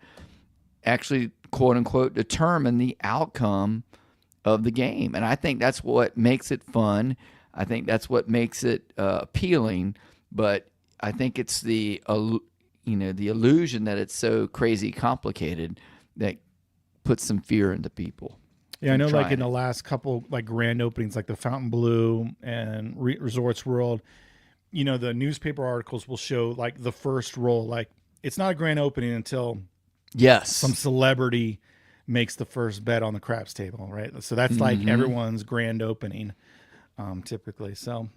actually, quote unquote, determine the outcome of the game. And I think that's what makes it fun. I think that's what makes it appealing. But I think it's the illusion that it's so crazy complicated that puts some fear into people. Yeah, I know. Like trying in the last couple like grand openings, like the Fontainebleau and Resorts World, the newspaper articles will show like the first roll. Like it's not a grand opening until Yes. some celebrity makes the first bet on the craps table, right? So that's like everyone's grand opening, typically. So,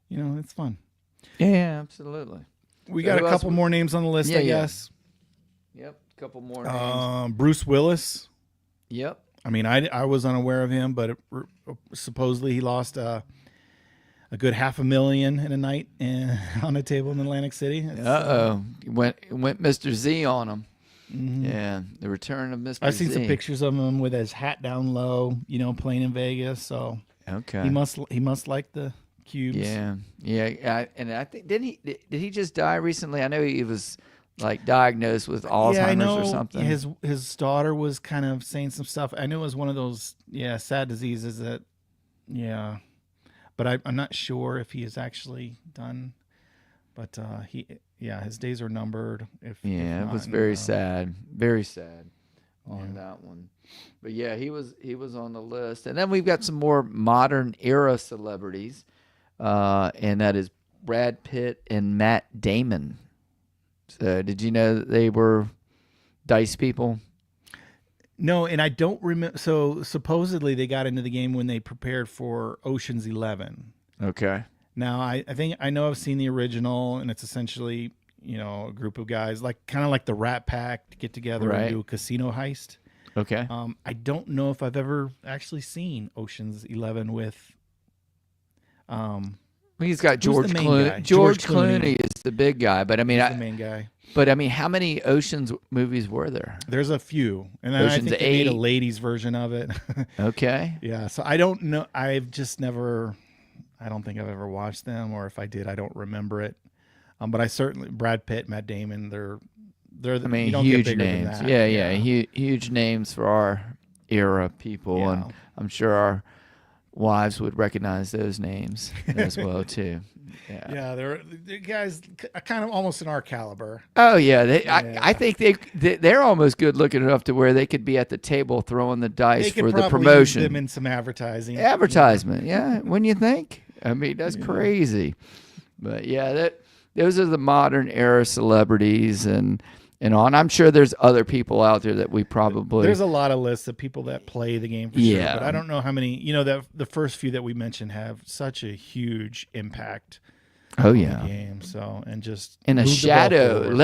it's fun. Yeah, absolutely. We So got a who else couple more names on the list, Yeah, I yeah. guess. Yep. A couple more names. Bruce Willis. Yep. I mean, I was unaware of him, but supposedly he lost a good $500,000 in a night on a table in Atlantic City. Went Mr. Z on him. Yeah, the return of Mr. I've seen Z. some pictures of him with his hat down low, playing in Vegas. So Okay. he must like the cubes. Yeah. And I think did he just die recently? I know he was like diagnosed with Alzheimer's Yeah, I know or something. his daughter was kind of saying some stuff. I knew it was one of those sad diseases that but I'm not sure if he is actually done. But his days are numbered. If it not, was very sad on that one. But yeah, he was on the list. And then we've got some more modern era celebrities, and that is Brad Pitt and Matt Damon. So did you know that they were dice people? No, and I don't remember. So supposedly they got into the game when they prepared for Ocean's 11. Okay. Now I think I know I've seen the original, and it's essentially a group of guys like kind of like the Rat Pack to get together Right. and do a casino heist. Okay. I don't know if I've ever actually seen Ocean's 11 with. He's got Who's George the main Clooney. guy? George George Clooney. Clooney is the big guy, but I mean, the main guy. But I mean, how many Ocean's movies were there? There's a few, and then Ocean's I think they made a 8. ladies version of it. Okay. Yeah, so I don't know. I've just never. I don't think I've ever watched them, or if I did, I don't remember it. But I certainly Brad Pitt, Matt Damon. They're. I mean, you don't get huge bigger than names. that. Yeah. Huge names for our era people, Yeah. and I'm sure our wives would recognize those names as well too. Yeah. Yeah, they're guys kind of almost in our caliber. Oh yeah, Yeah. I think they're almost good looking enough to where they could be at the table throwing the dice They could for the probably promotion. use them in some advertising. Advertisement, yeah. Wouldn't you think? I mean, that's crazy. But yeah, those are the modern era celebrities and on. I'm sure there's other people out there that we probably There's a lot of lists of people that play the game for Yeah. sure, but I don't know how many. You know, that the first few that we mentioned have such a huge impact Oh on yeah. the game. So and just And a move the ball shadow, forward.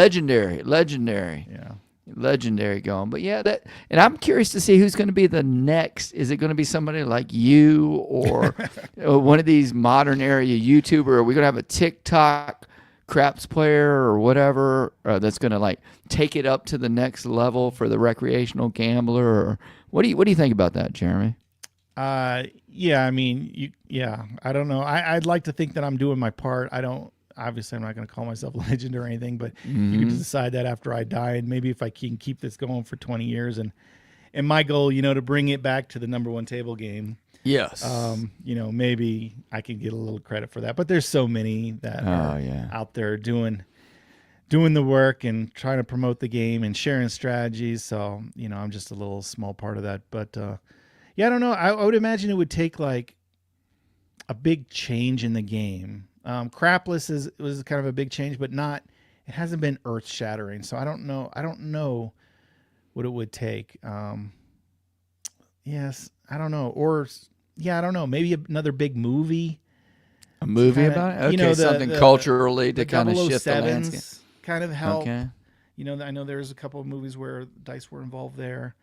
legendary. Yeah. Legendary going. But yeah, and I'm curious to see who's going to be the next. Is it going to be somebody like you or one of these modern area YouTuber? Are we going to have a TikTok craps player or whatever that's going to like take it up to the next level for the recreational gambler? Or what do you think about that, Jeremy? Yeah, I mean, I don't know. I'd like to think that I'm doing my part. Obviously I'm not going to call myself a legend or anything, but you can decide that after I die. And maybe if I can keep this going for 20 years and my goal, to bring it back to the number one table game, Yes. maybe I can get a little credit for that. But there's so many that are out there doing the work and trying to promote the game and sharing strategies. So, I'm just a little small part of that. But I don't know. I would imagine it would take like a big change in the game. Crapless was kind of a big change, but it hasn't been earth shattering. So I don't know what it would take. Yes, I don't know. I don't know. Maybe another big movie. A movie kinda, about it? Okay, something culturally to kind of shift the landscape. Kind of help. Okay. I know there's a couple of movies where dice were involved there.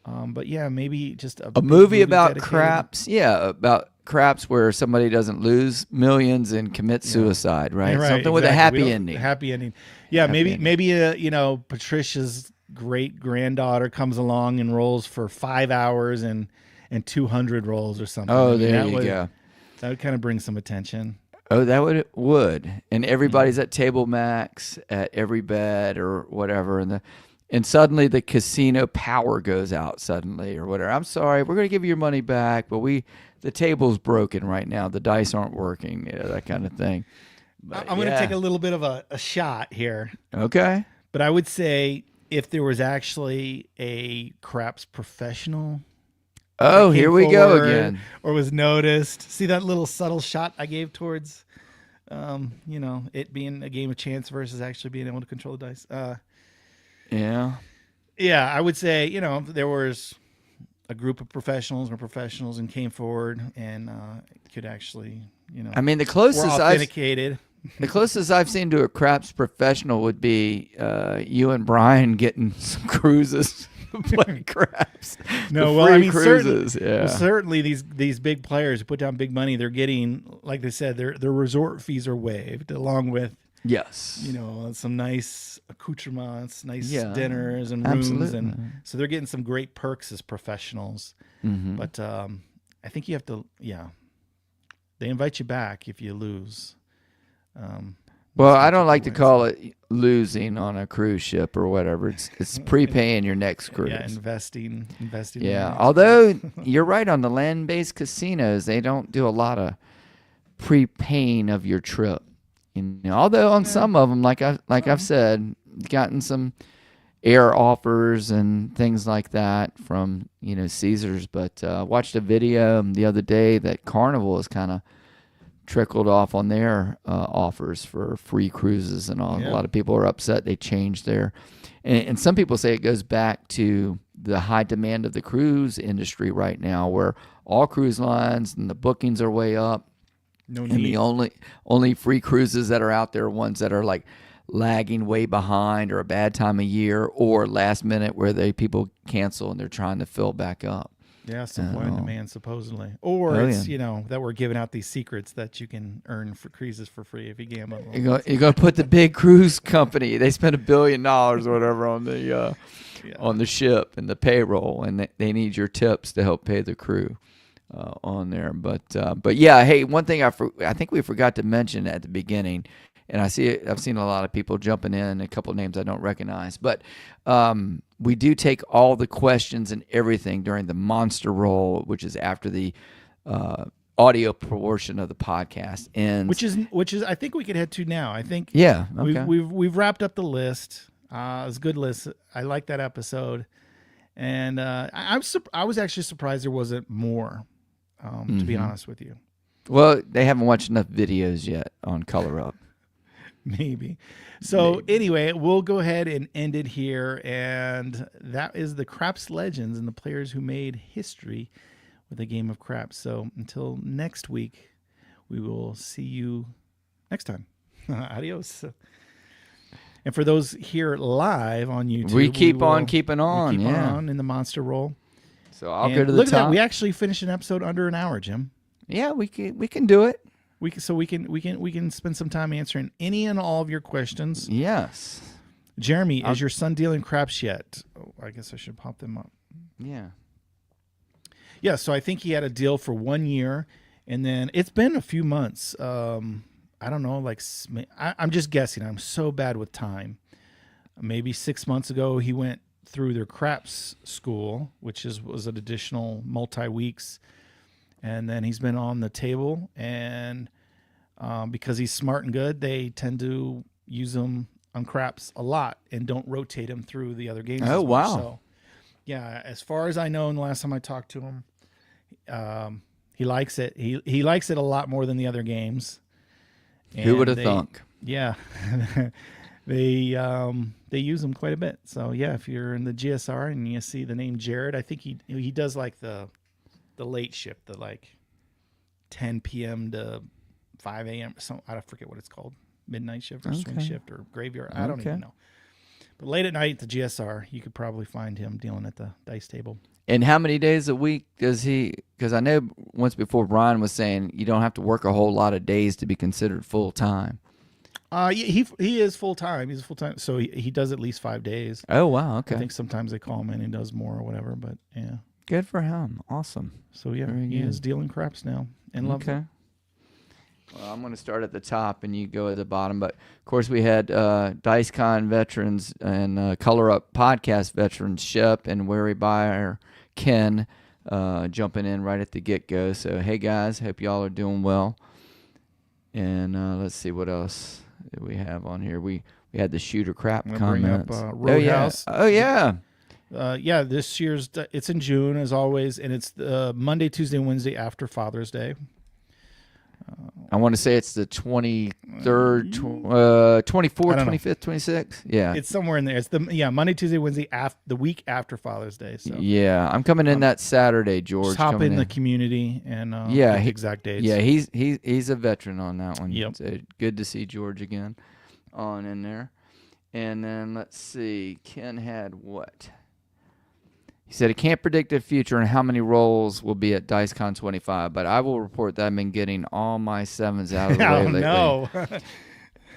But yeah, maybe just a A big movie about dedicated- craps, about craps where somebody doesn't lose millions and commit suicide, right? Right, Something with a exactly. happy ending. Happy ending. Yeah, Happy maybe ending. Patricia's great granddaughter comes along and rolls for 5 hours and 200 rolls or something. Oh, I mean, there you go. That would kind of bring some attention. Oh, that would. And everybody's at table max at every bed or whatever, and suddenly the casino power goes out suddenly or whatever. I'm sorry, we're going to give you your money back, but the table's broken right now. The dice aren't working, that kind of thing. But, I'm going to take a little bit of a shot here, Okay. but I would say if there was actually a craps professional. Oh, that here came we go forward again. Or was noticed. See that little subtle shot I gave towards, it being a game of chance versus actually being able to control the dice. Yeah. Yeah, I would say, if there was a group of professionals and came forward and could actually, I mean, were authenticated. the closest I've seen to a craps professional would be you and Brian getting some cruises playing craps. No, The well, free I mean, cruises. certainly these big players who put down big money, they're getting, like they said, their resort fees are waived along with, Yes. some nice accoutrements, nice Yeah, dinners and rooms, absolutely. and so they're getting some great perks as professionals. Mhm. But I think you have to, they invite you back if you lose. Well, that's I what don't you like to win. call it losing on a cruise ship or whatever. It's prepaying your next cruise. Yeah, investing. in the Yeah, next although cruise. you're right on the land-based casinos, they don't do a lot of prepaying of your trip. Although on some of them, I've said, gotten some air offers and things like that from Caesars. But watched a video the other day that Carnival has kind of trickled off on their offers for free cruises and all. Yeah. A lot of people are upset they changed their, and some people say it goes back to the high demand of the cruise industry right now, where all cruise lines and the bookings are way up. No And need. the only free cruises that are out there are ones that are like lagging way behind or a bad time of year or last minute where people cancel and they're trying to fill back up. Yeah, supply and Oh. demand supposedly, or Oh, it's yeah. that we're giving out these secrets that you can earn for cruises for free if you gamble. You're going to put the big cruise company. They spend $1 billion or whatever on the ship and the payroll, and they need your tips to help pay the crew on there. But yeah, hey, one thing I think we forgot to mention at the beginning, and I've seen a lot of people jumping in, a couple of names I don't recognize, but we do take all the questions and everything during the monster roll, which is after the audio portion of the podcast. And which is I think we could head to now. I think yeah, okay. we've wrapped up the list. It was a good list. I like that episode, and I was actually surprised there wasn't more. To be honest with you, well, they haven't watched enough videos yet on Color Up. maybe. So anyway, we'll go ahead and end it here, and that is the Craps Legends and the players who made history with a game of craps. So until next week, we will see you next time. Adios. And for those here live on YouTube, We keep on keeping on. we keep Yeah. on in the monster roll. So I'll And go to the look at that. top. We actually finished an episode under an hour, Jim. Yeah, we can do it. We can spend some time answering any and all of your questions. Yes. Jeremy, is your son dealing craps yet? Oh, I guess I should pop them up. Yeah. Yeah, so I think he had a deal for 1 year, and then it's been a few months. I don't know, like I'm just guessing. I'm so bad with time. Maybe 6 months ago, he went through their craps school, which was an additional multi-weeks, and then he's been on the table. And because he's smart and good, they tend to use him on craps a lot and don't rotate him through the other games. Oh, as much. wow. So, yeah, as far as I know, and the last time I talked to him, he likes it. He likes it a lot more than the other games. Who would have And thunk? Yeah, they use them quite a bit. So yeah, if you're in the GSR and you see the name Jared, I think he does like the late shift, the like 10 p.m. to 5 a.m. So I forget what it's called, midnight shift or swing Okay. shift or graveyard. I don't Okay. even know. But late at night at the GSR, you could probably find him dealing at the dice table. And how many days a week does he? Because I know once before Brian was saying you don't have to work a whole lot of days to be considered full time. He is full time. He's full time, so he does at least 5 days. Oh wow, I okay, think sometimes they call him in and does more or whatever. But yeah, good for him. Awesome. so yeah, Very he good. is dealing craps now and loves Okay. it. Well, I'm going to start at the top and you go at the bottom. But of course, we had DiceCon veterans and Color Up podcast veterans Shep and Wary Buyer Ken jumping in right at the get go. So hey guys, hope y'all are doing well. And let's see what else do we have on here. We had the shooter crap I'm gonna bring up, comments. Roadhouse. Oh yeah. Yeah, this year's it's in June as always, and it's Monday, Tuesday, Wednesday after Father's Day. I want to say it's the 23rd, 24th, 25th, 26th. Yeah. It's somewhere in there. It's Monday, Tuesday, Wednesday, the week after Father's Day. So Yeah, I'm coming in that Saturday, George. just hop coming in the community and Yeah, get the he- exact dates. Yeah, he's a veteran on that one. Yep. So good to see George again on in there. And then let's see, Ken had what? He said he can't predict the future and how many rolls will be at DiceCon 25, but I will report that I've been getting all my sevens out of the way Oh lately. no!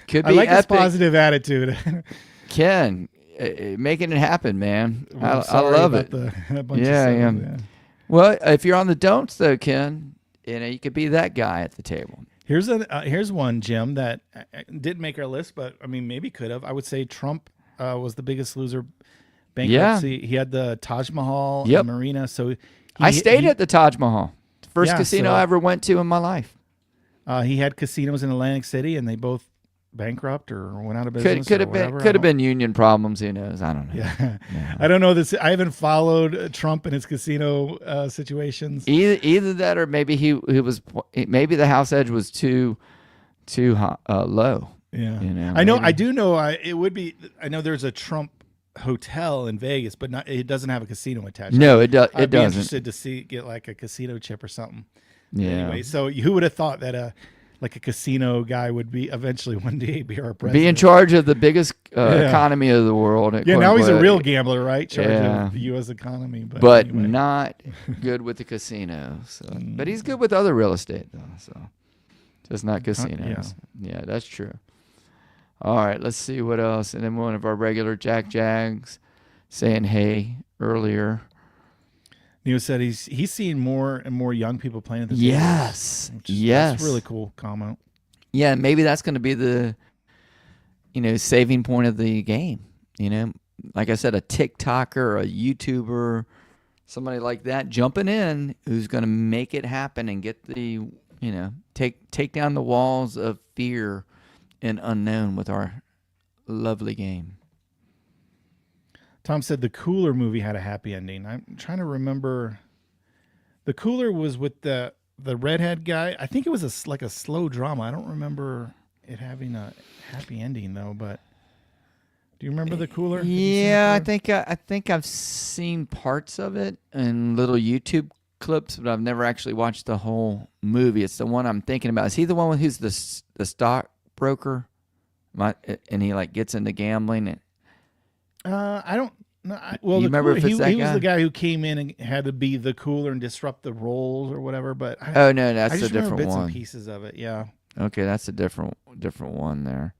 Could be I like epic. his positive attitude. Ken, making it happen, man. I'm I sorry love about it. a bunch of Yeah, sevens, yeah. Well, if you're on the don'ts though, Ken, you could be that guy at the table. Here's one, Jim, that didn't make our list, but I mean maybe could have. I would say Trump was the biggest loser. Bankruptcy. He had the Taj Mahal Yep. and Marina. So I stayed at the Taj Mahal, first Yeah, casino so- I ever went to in my life. He had casinos in Atlantic City, and they both bankrupt or went out of business. Could or have been whatever. could have been union problems. Who knows? I don't know. Yeah, I don't know this. I haven't followed Trump and his casino situations. Either that, or maybe maybe the house edge was too low. Yeah, You know, I know. maybe. I do know. It would be. I know there's a Trump hotel in Vegas, but it doesn't have a casino attached. No, it does. I'd It be doesn't. interested to get like a casino chip or something. Yeah. Anyway, so who would have thought that like a casino guy would be eventually one day be our president? Be in charge of the biggest Yeah. economy of the world. Yeah, now he's a quote-unquote. real gambler, right? Charge Yeah. of the U.S. economy, but anyway. not good with the casino. So, but he's good with other real estate though. So, just not casinos. Yeah, that's true. All right, let's see what else. And then one of our regular Jags saying hey earlier. Neo said he's seeing more and more young people playing at the Yes, yes, That's a really cool comment. Yeah, maybe that's going to be the saving point of the game. Like I said, a TikToker, a YouTuber, somebody like that jumping in who's going to make it happen and get the, take down the walls of fear and unknown with our lovely game. Tom said the Cooler movie had a happy ending. I'm trying to remember. The Cooler was with the redhead guy. I think it was like a slow drama. I don't remember it having a happy ending though. But do you remember the Cooler? Yeah, I think I've seen parts of it in little YouTube clips, but I've never actually watched the whole movie. It's the one I'm thinking about. Is he the one who's the stockbroker? And he like gets into gambling. I don't. No, well, you remember Cooler, if it's that he guy? was the guy who came in and had to be the Cooler and disrupt the roles or whatever. But Oh no, I that's a just remember different bits one. and pieces of it. Yeah. Okay, that's a different one there.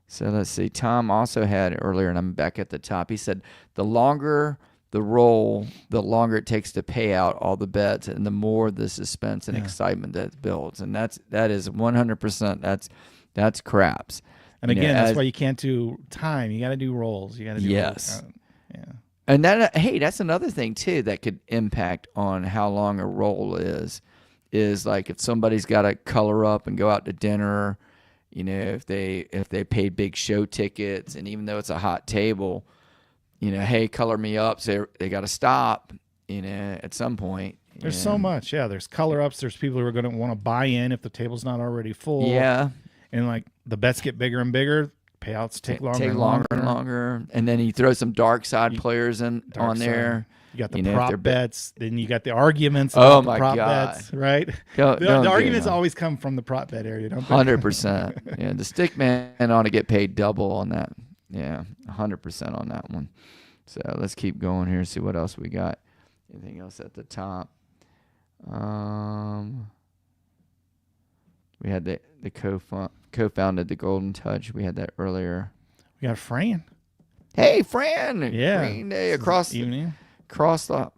So let's see. Tom also had earlier, and I'm back at the top. He said the longer the roll, the longer it takes to pay out all the bets, and the more the suspense and excitement that builds. And that is 100%. That's craps. And again, that's why you can't do time. You got to do rolls. You got to do yes. Yeah. And that that's another thing too that could impact on how long a roll is like if somebody's got to color up and go out to dinner, if they paid big show tickets, and even though it's a hot table, hey, color me up, so they got to stop, at some point. There's so much. Yeah, there's color ups. There's people who are going to want to buy in if the table's not already full. Yeah. And like the bets get bigger and bigger. Payouts take longer and longer. And then you throw some dark side players on there. You got the prop bets. Then you got the arguments about the prop bets, right? The arguments always come from the prop bet area, don't they? 100%. Yeah, the stick man ought to get paid double on that. Yeah, 100% on that one. So let's keep going here, see what else we got. Anything else at the top? We had the co-founded the Golden Touch. We had that earlier. We got Fran. Hey, Fran. Yeah. Green Day across the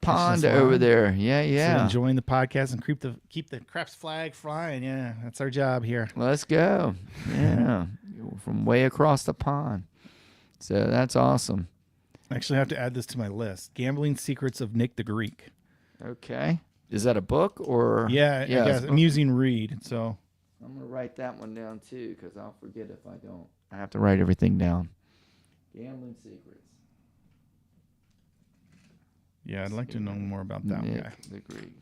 pond over there. Yeah. So enjoying the podcast and keep the Craps flag flying. Yeah, that's our job here. Let's go. Yeah. From way across the pond. So that's awesome. I actually have to add this to my list. Gambling Secrets of Nick the Greek. Okay. Is that a book or? Yeah. I guess I'm using read. So I'm going to write that one down too, because I'll forget if I don't. I have to write everything down. Gambling Secrets. Yeah, I'd like to know more about that Nick guy. the Greek.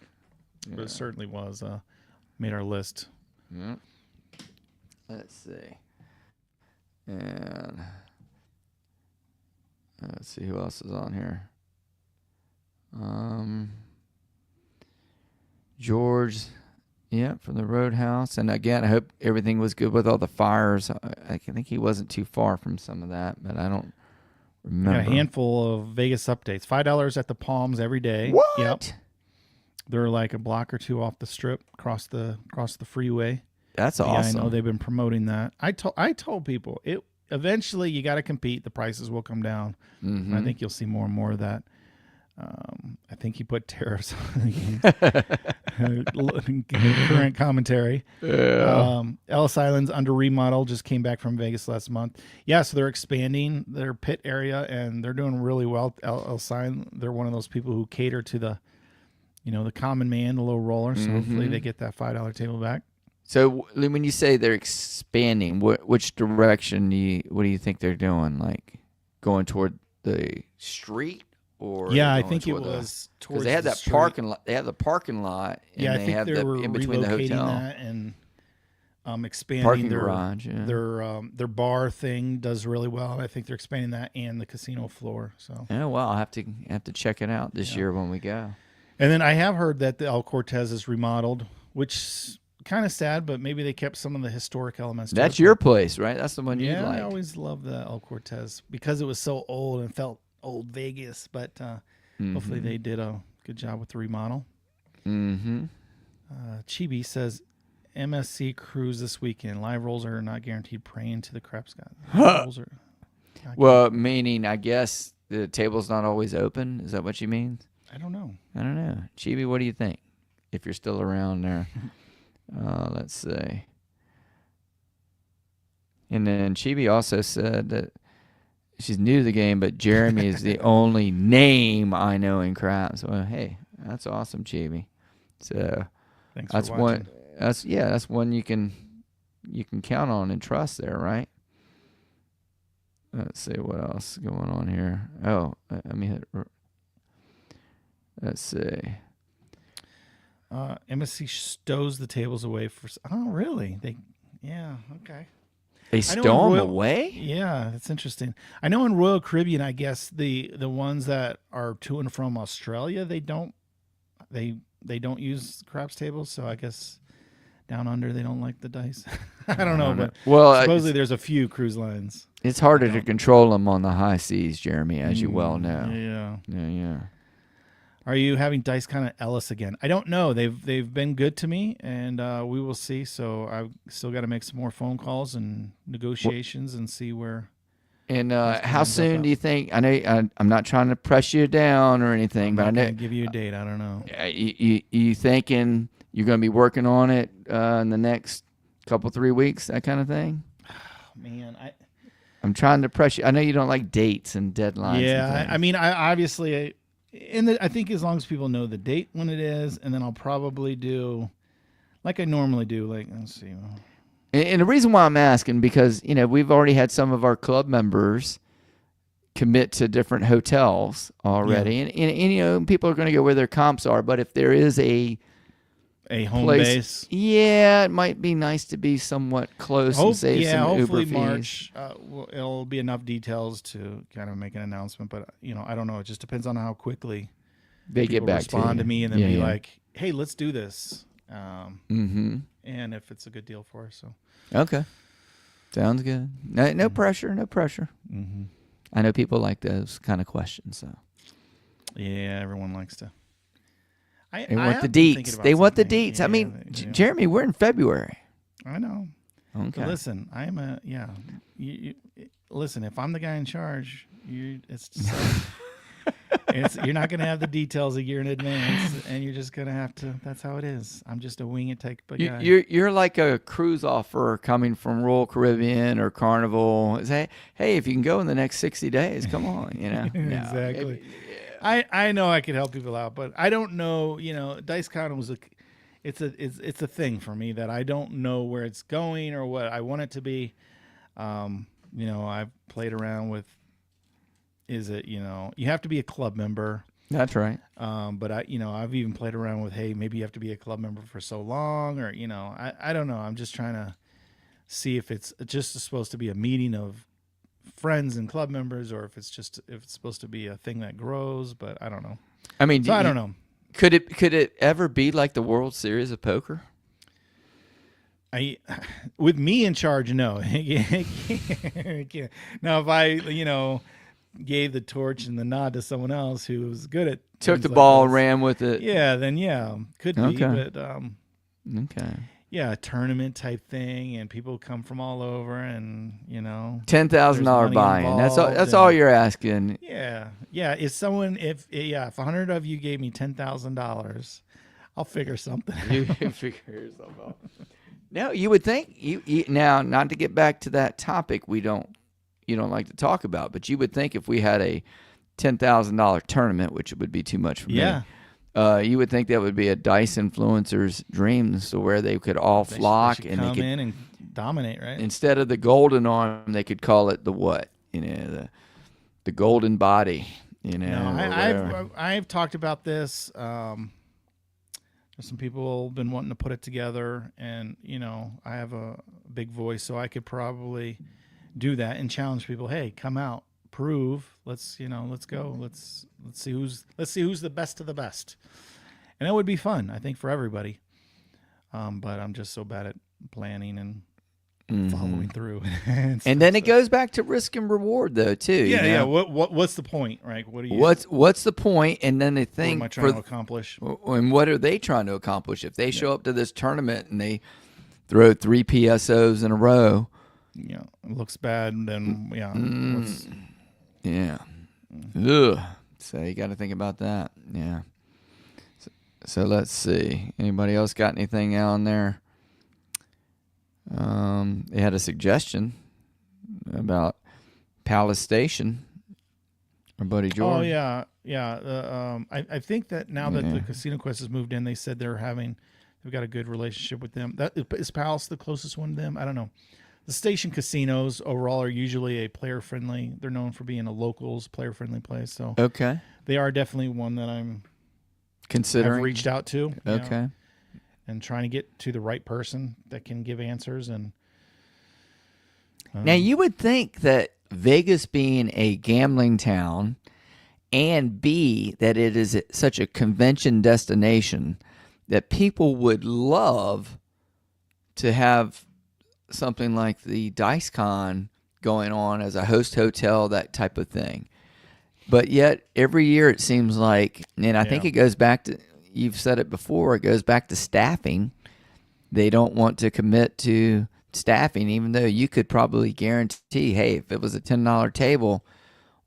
Yeah. But it certainly was made our list. Yeah. Let's see. And let's see who else is on here. George, from the Roadhouse. And again, I hope everything was good with all the fires. I think he wasn't too far from some of that, but I don't remember. Got a handful of Vegas updates. $5 at the Palms every day. What? Yep. They're like a block or two off the strip, across the freeway. That's awesome. Yeah, I know they've been promoting that. I told people it. Eventually, you got to compete. The prices will come down. Mm-hmm. I think you'll see more and more of that. I think he put tariffs on current commentary. Yeah. Ellis Island's under remodel, just came back from Vegas last month. Yeah, so they're expanding their pit area, and they're doing really well. Ellis Island, they're one of those people who cater to the common man, the low roller. So hopefully they get that $5 table back. So when you say they're expanding, which direction what do you think they're doing? Like going toward the street? Or yeah, I think it was towards they had that street. parking lot. They have the parking lot. And yeah, I they think have they were in between the relocating hotel that and expanding parking their garage. Yeah. their bar thing does really well. And I think they're expanding that and the casino floor. So well, I'll have to check it out this year when we go. And then I have heard that the El Cortez is remodeled, which kind of sad, but maybe they kept some of the historic elements. That's your place, right? That's the one you like. I always loved the El Cortez because it was so old and felt old Vegas, but hopefully they did a good job with the remodel. Mm-hmm. Chibi says MSC cruise this weekend. Live rolls are not guaranteed. Praying to the Craps God. Well, meaning I guess the table's not always open. Is that what you mean? I don't know. Chibi, what do you think? If you're still around there. Let's see. And then Chibi also said that she's new to the game, but Jeremy is the only name I know in craps. Well, hey, that's awesome, Chibi. So Thanks that's for watching. that's one you can count on and trust there, right? Let's see what else is going on here. Oh, let me hit. Let's see. MSC stows the tables away for. Oh, really? Yeah. Okay. They I know stow in them Royal- away? Yeah, that's interesting. I know in Royal Caribbean, I guess the ones that are to and from Australia, they don't use craps tables. So I guess down under they don't like the dice. I don't know, but Well, supposedly there's a few cruise lines. it's harder to control them on the high seas, Jeremy, as you well know. Yeah. Yeah. Are you having Dice Con at Ellis again? I don't know. They've been good to me, and we will see. So I've still got to make some more phone calls and negotiations and see where. And Let's how ends up soon at. do you think? I know I'm not trying to press you down or anything, but I I'm know not gonna give you a date. I don't know. you thinking you're going to be working on it in the next couple 3 weeks, that kind of thing. Oh, man, I'm trying to press you. I know you don't like dates and deadlines. yeah. and I mean, I obviously, I think as long as people know the date when it is, and then I'll probably do, like I normally do. Like, let's see. And the reason why I'm asking, because we've already had some of our club members commit to different hotels already, and people are going to go where their comps are. But if there is a home place, base, yeah, it might be nice to be somewhat close and save some hopefully Uber March, fees. it'll be enough details to kind of make an announcement. But I don't know. It just depends on how quickly They get people back respond to to me and then be like, "Hey, let's do this." And if it's a good deal for us, so Okay, sounds good. No pressure, no pressure. I know people like those kind of questions, so yeah, everyone likes to. they want the deets. They want the deets. I mean, Jeremy, we're in February. I know. Okay. But listen, You, listen, if I'm the guy in charge, it's just you're not going to have the details a year in advance, and you're just going to have to. That's how it is. I'm just a wing it type of guy. You're like a cruise offer coming from Royal Caribbean or Carnival. Say, hey, if you can go in the next 60 days, come on. Exactly. I know I could help people out, but I don't know. DiceCon was it's a thing for me that I don't know where it's going or what I want it to be. I've played around with. Is it you have to be a club member? That's right. But I've even played around with, hey, maybe you have to be a club member for so long, or I don't know. I'm just trying to see if it's just supposed to be a meeting of friends and club members, or if it's supposed to be a thing that grows. But I don't know. I mean, I don't know. Could it ever be like the World Series of Poker? With me in charge, no. Now, if I gave the torch and the nod to someone else who was good at took the like ball, this, ran with it. then could be, Okay. but Okay. a tournament type thing, and people come from all over, and $10,000 buy-in. That's all you're asking. Yeah. If 100 of you gave me $10,000, I'll figure something out. You can figure yourself out. No, you would think you now, not to get back to that topic you don't like to talk about, but you would think if we had a $10,000 tournament, which would be too much for me. You would think that would be a Dice influencer's dream, so where they could all flock they and come they could in and dominate, right? Instead of the golden arm, they could call it the what? The golden body. No, I've talked about this. Some people have been wanting to put it together, and I have a big voice, so I could probably do that and challenge people. Hey, come out, prove. Let's go. Let's see who's the best of the best, and that would be fun, I think, for everybody. But I'm just so bad at planning and following through. and then it goes back to risk and reward, though, too. Yeah. What's the point, right? What do you? What's the point? And then they think, what am I trying to accomplish? And what are they trying to accomplish? If they show up to this tournament and they throw 3 PSOs in a row, it looks bad. And then Ugh. So you got to think about that. Yeah. So let's see. Anybody else got anything on there? They had a suggestion about Palace Station. Our buddy George. Oh yeah, yeah. I think that now that the Casino Quest has moved in, they said they've got a good relationship with them. That is Palace the closest one to them. I don't know. The station casinos overall are usually a player friendly. They're known for being a locals player friendly place. So Okay. they are definitely one that I'm Considering. have reached out to. Okay. And trying to get to the right person that can give answers. And Now, you would think that Vegas being a gambling town and B, that it is such a convention destination, that people would love to have something like the DiceCon going on as a host hotel, that type of thing. But yet, every year it seems like, and I think it goes back to, you've said it before, it goes back to staffing. They don't want to commit to staffing, even though you could probably guarantee, hey, if it was a $10 table,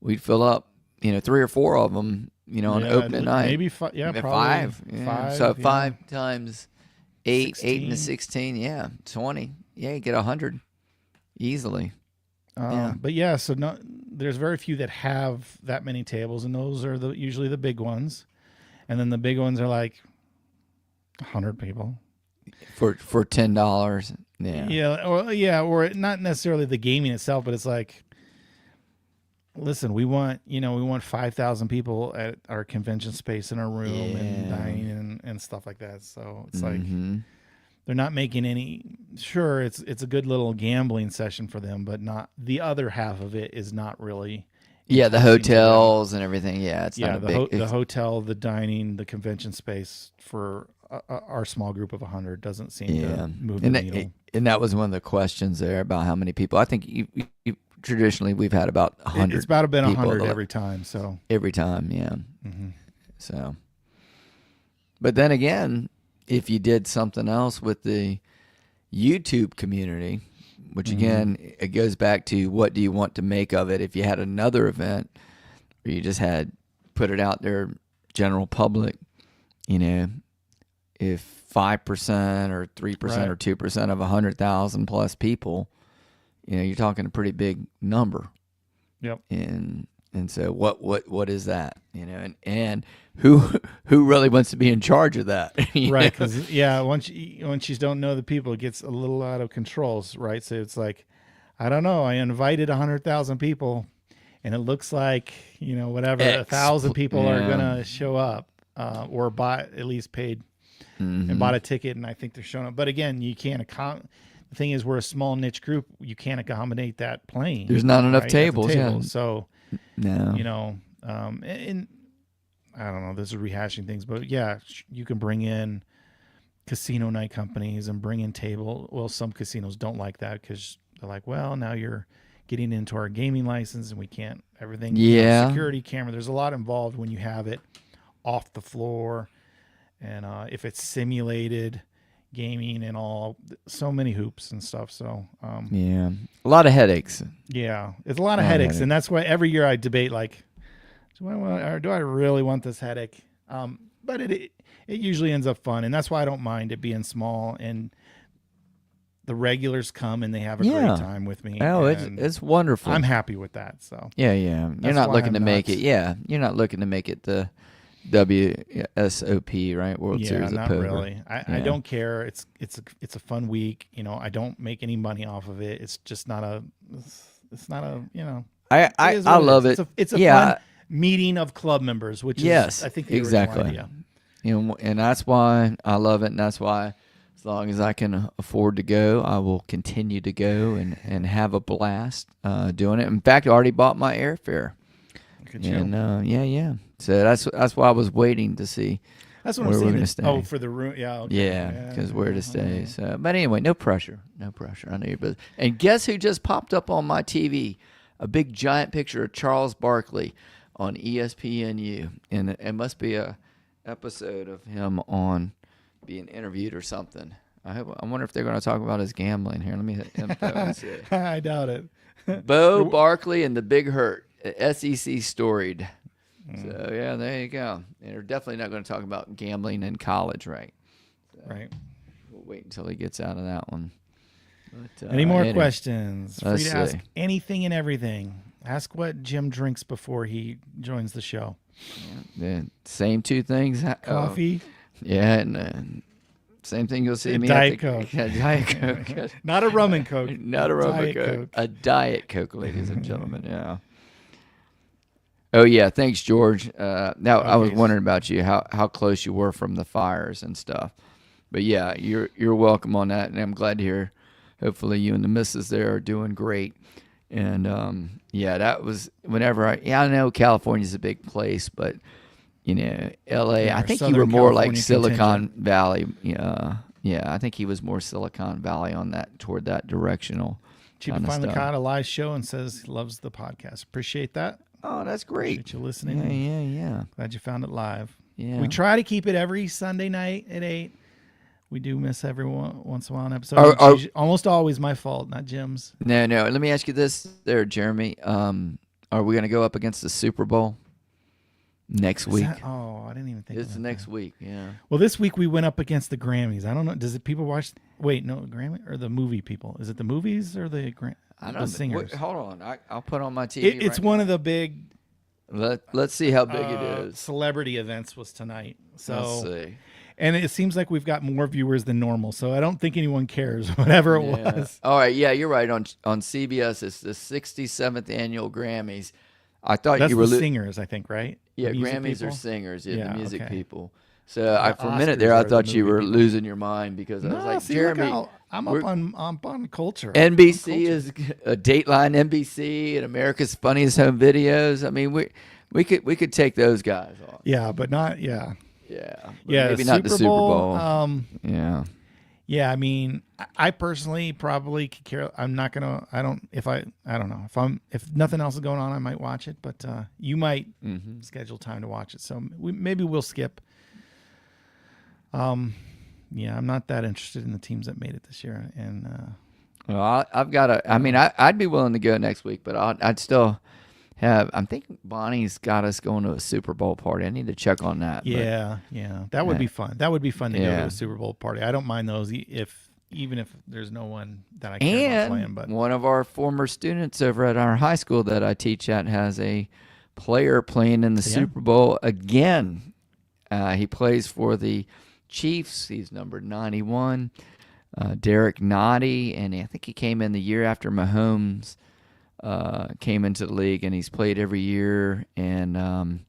we'd fill up, 3 or 4 of them, on opening night. Maybe five. Yeah, probably 5. Yeah. Five, So yeah. 5 times 8, 8 16. into 16, yeah, 20. Yeah, you get 100 easily. But yeah, so there's very few that have that many tables, and those are usually the big ones. And then the big ones are like 100 people. For $10. Yeah. Or not necessarily the gaming itself, but it's like, listen, we want 5,000 people at our convention space in our room and dining and stuff like that. So it's like they're not making any. Sure, it's a good little gambling session for them, but not the other half of it is not really. Yeah, the hotels and everything. Yeah, it's not a big. The hotel, the dining, the convention space for our small group of 100 doesn't seem to move the needle. And that was one of the questions there about how many people. I think you traditionally we've had about 100. It's about been 100 every time. So every time, yeah. So, but then again, if you did something else with the YouTube community, which again, it goes back to what do you want to make of it? If you had another event where you just had put it out there, general public, if 5% or 3% or 2% of 100,000 plus people, you're talking a pretty big number. Yep. And so what is that? And who really wants to be in charge of that? Right. Because once you don't know the people, it gets a little out of control. Right. So it's like, I don't know. I invited 100,000 people, and it looks like 1,000 people are gonna show up or at least paid and bought a ticket, and I think they're showing up. But again, you can't The thing is, we're a small niche group. You can't accommodate that plane. There's not enough tables. Yeah. So, no. And I don't know. This is rehashing things, but yeah, you can bring in casino night companies and bring in table. Well, some casinos don't like that because they're like, well, now you're getting into our gaming license and we can't everything. Yeah. Security camera. There's a lot involved when you have it off the floor, and if it's simulated gaming and all, so many hoops and stuff. So a lot of headaches. Yeah, it's a lot of headaches, and that's why every year I debate like, do I really want this headache? But it usually ends up fun, and that's why I don't mind it being small, and the regulars come and they have a great time with me. Oh, it's wonderful. I'm happy with that. So yeah. You're not looking to make it. Yeah, you're not looking to make it the WSOP, right? World Series of Poker. Not really. I don't care. It's a fun week. I don't make any money off of it. It's just not a. It's not a. I love it. It's a fun meeting of club members, which is I think the exactly. idea. And that's why I love it, and that's why as long as I can afford to go, I will continue to go and have a blast doing it. In fact, I already bought my airfare. And so that's why I was waiting to see. That's what where I'm we're saying. going to stay. Oh, for the room, yeah. Okay. Yeah, because where to stay. So, but anyway, no pressure. I know you're busy. And guess who just popped up on my TV? A big giant picture of Charles Barkley on ESPNU, and it must be a episode of him on being interviewed or something. I wonder if they're going to talk about his gambling here. Let me hit info and see. I doubt it. Bo Barkley and the Big Hurt, SEC storied. So yeah, there you go. And they're definitely not going to talk about gambling in college, right? So right. We'll wait until he gets out of that one. But, any more questions? Free to ask anything and everything. Ask what Jim drinks before he joins the show. The same two things. Coffee, Yeah, and same thing you'll see me Diet at Coke. Yeah, Diet Coke. not a rum and Coke. Not a rum and Diet Coke. Coke. A Diet Coke, ladies and gentlemen. Yeah. Oh yeah, thanks, George. Now I was Okay. wondering about you, how close you were from the fires and stuff. But yeah, you're welcome on that, and I'm glad to hear. Hopefully, you and the missus there are doing great. And yeah, that was whenever I know California's a big place, but L.A. Yeah, I our think you Southern were more like California Silicon contingent. Valley. Yeah, I think he was more Silicon Valley on that toward that directional. Chiba kinda finally stuff. caught a live show and says he loves the podcast. Appreciate that. Oh, that's great. Appreciate you listening. Yeah. Glad you found it live. Yeah. We try to keep it every Sunday night at 8. We do miss every once in a while an episode. Are- It's almost always my fault, not Jim's. No. Let me ask you this, there, Jeremy. Are we going to go up against the Super Bowl next Is week? oh, I didn't even think It's about next that. week. Yeah. Well, this week we went up against the Grammys. I don't know. Does it people watch? Wait, no, Grammy or the movie people? Is it the movies or the I don't the know. singers? Hold on. I'll put on my TV. It's one of the big Let's see how big it is. celebrity events was tonight. Let's So, see. and it seems like we've got more viewers than normal. So I don't think anyone cares, whatever it Yeah. was. All right. Yeah, you're right. On CBS, it's the 67th annual Grammys. I thought That's you were the singers, I think, right? The Yeah, music Grammys are people? singers. Yeah, Yeah, the music okay. people. So I, for a minute Oscars there, I are the thought you movie were people. losing your mind because I was No, like, see, Jeremy, look I'm we're- up on culture. NBC is a Dateline NBC and America's Funniest Home Videos. I mean, we could take those guys off. Yeah, but not yeah. Yeah. But Yeah, maybe not the Super Bowl. Yeah. Yeah, I mean, I personally probably could care. I'm not gonna. I don't. I don't know. If nothing else is going on, I might watch it. But you might Mm-hmm. schedule time to watch it. So maybe we'll skip. Yeah, I'm not that interested in the teams that made it this year. And Well, I've got to. I mean, I'd be willing to go next week, but I'd still have. I'm thinking Bonnie's got us going to a Super Bowl party. I need to check on that. but- yeah, that would be fun. That would be fun to go to Yeah. a Super Bowl party. I don't mind those even if there's no one that I care about playing. And But one of our former students over at our high school that I teach at has a player playing in the Yeah. Super Bowl again. He plays for the Chiefs. He's number 91, Derek Nottie, and I think he came in the year after Mahomes came into the league, and he's played every year. And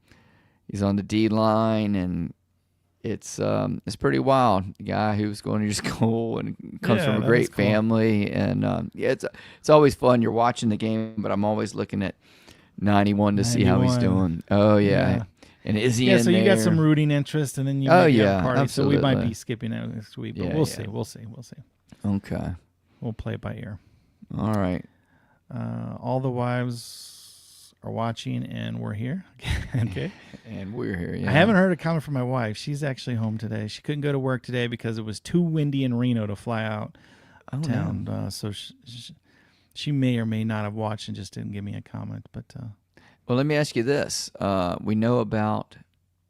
he's on the D line, and it's pretty wild. The guy who's going to your school and comes Yeah, from a that great is cool. family, and yeah, it's always fun. You're watching the game, but I'm always looking at 91 to see how he's 91. doing. Oh yeah, Yeah. and is he yeah, in so you got there? some rooting interest, and then you Oh, might have yeah, a party. So we might absolutely. be skipping out next week, but Yeah, we'll yeah. see. We'll see. We'll see. Okay, We'll play it by ear. all right. All the wives are watching, and we're here. Okay. And we're here. Yeah. I haven't heard a comment from my wife. She's actually home today. She couldn't go to work today because it was too windy in Reno to fly out Oh, no. town. So she may or may not have watched and just didn't give me a comment. But Well, let me ask you this. We know about